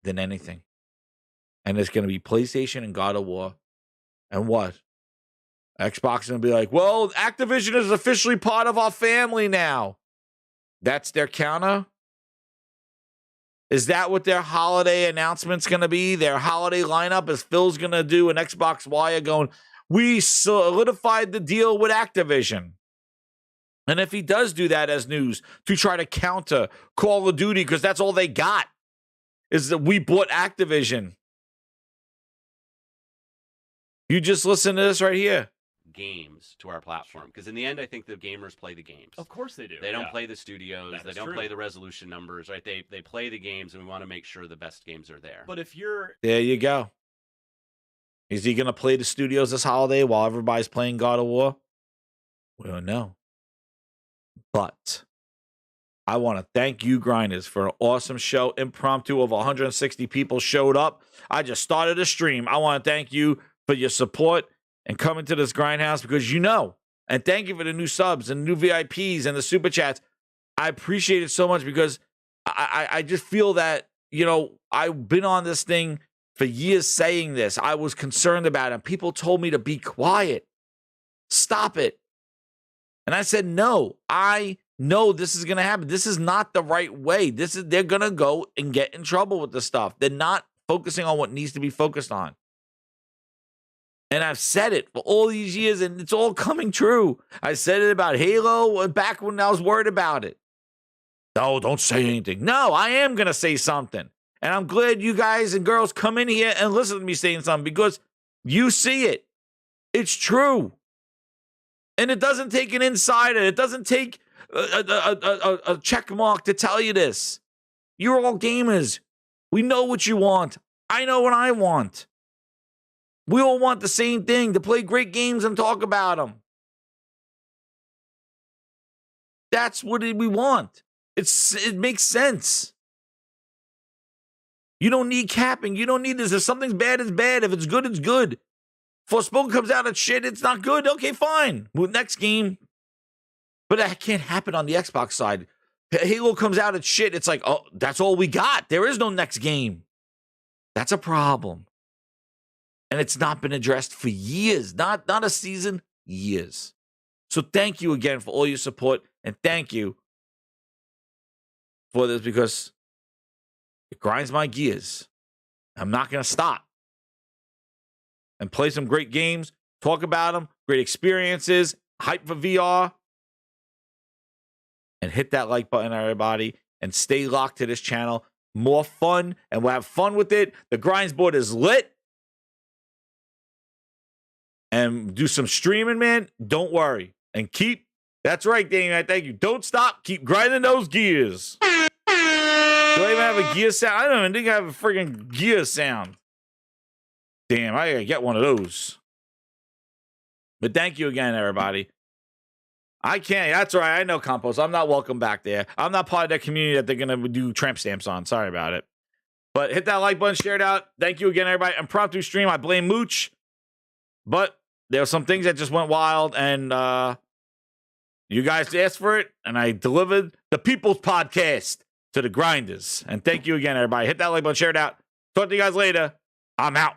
C: than anything. And it's going to be PlayStation and God of War. And what? Xbox is going to be like, well, Activision is officially part of our family now. That's their counter? Is that what their holiday announcement's going to be? Their holiday lineup is Phil's going to do an Xbox Wire going, we solidified the deal with Activision. And if he does do that as news to try to counter Call of Duty, because that's all they got, is that we bought Activision. You just listen to this right here.
G: Games to our platform, because in the end I think the gamers play the games.
M: Of course they do.
G: They don't play the studios.
M: That
G: They
M: is
G: don't
M: true.
G: play the resolution numbers, right? They play the games, and we want to make sure the best games are there.
M: But if you're
C: There you go. Is he going to play the studios this holiday while everybody's playing God of War? We don't know. But I want to thank you, grinders, for an awesome show. Impromptu of 160 people showed up. I just started a stream. I want to thank you for your support and coming to this grindhouse because you know. And thank you for the new subs and new VIPs and the super chats. I appreciate it so much because I just feel that, you know, I've been on this thing for years saying this. I was concerned about it. And people told me to be quiet. Stop it. And I said, no, I know this is going to happen. This is not the right way. They're going to go and get in trouble with this stuff. They're not focusing on what needs to be focused on. And I've said it for all these years, and it's all coming true. I said it about Halo back when I was worried about it. No, don't say anything. No, I am going to say something. And I'm glad you guys and girls come in here and listen to me saying something because you see it. It's true. And it doesn't take an insider. It doesn't take a check mark to tell you this. You're all gamers. We know what you want. I know what I want. We all want the same thing, to play great games and talk about them. That's what we want. It makes sense. You don't need capping. You don't need this. If something's bad, it's bad. If it's good, it's good. Forspoken comes out of shit, it's not good. Okay, fine. Next game. But that can't happen on the Xbox side. Halo comes out of shit, it's like, oh, that's all we got. There is no next game. That's a problem. And it's not been addressed for years. Not a season, years. So thank you again for all your support. And thank you for this because it grinds my gears. I'm not going to stop. And play some great games. Talk about them. Great experiences. Hype for VR. And hit that like button, everybody. And stay locked to this channel. More fun. And we'll have fun with it. The Grinds board is lit. And do some streaming, man. Don't worry. And that's right, Damien. Thank you. Don't stop. Keep grinding those gears. Do I even have a gear sound? I don't even think I have a freaking gear sound. Damn, I gotta get one of those. But thank you again, everybody. I can't. That's right. I know, Compost. I'm not welcome back there. I'm not part of that community that they're gonna do tramp stamps on. Sorry about it. But hit that like button, share it out. Thank you again, everybody. Impromptu stream. I blame Mooch. But there were some things that just went wild, and you guys asked for it, and I delivered the People's Podcast to the grinders. And thank you again, everybody. Hit that like button, share it out. Talk to you guys later. I'm out.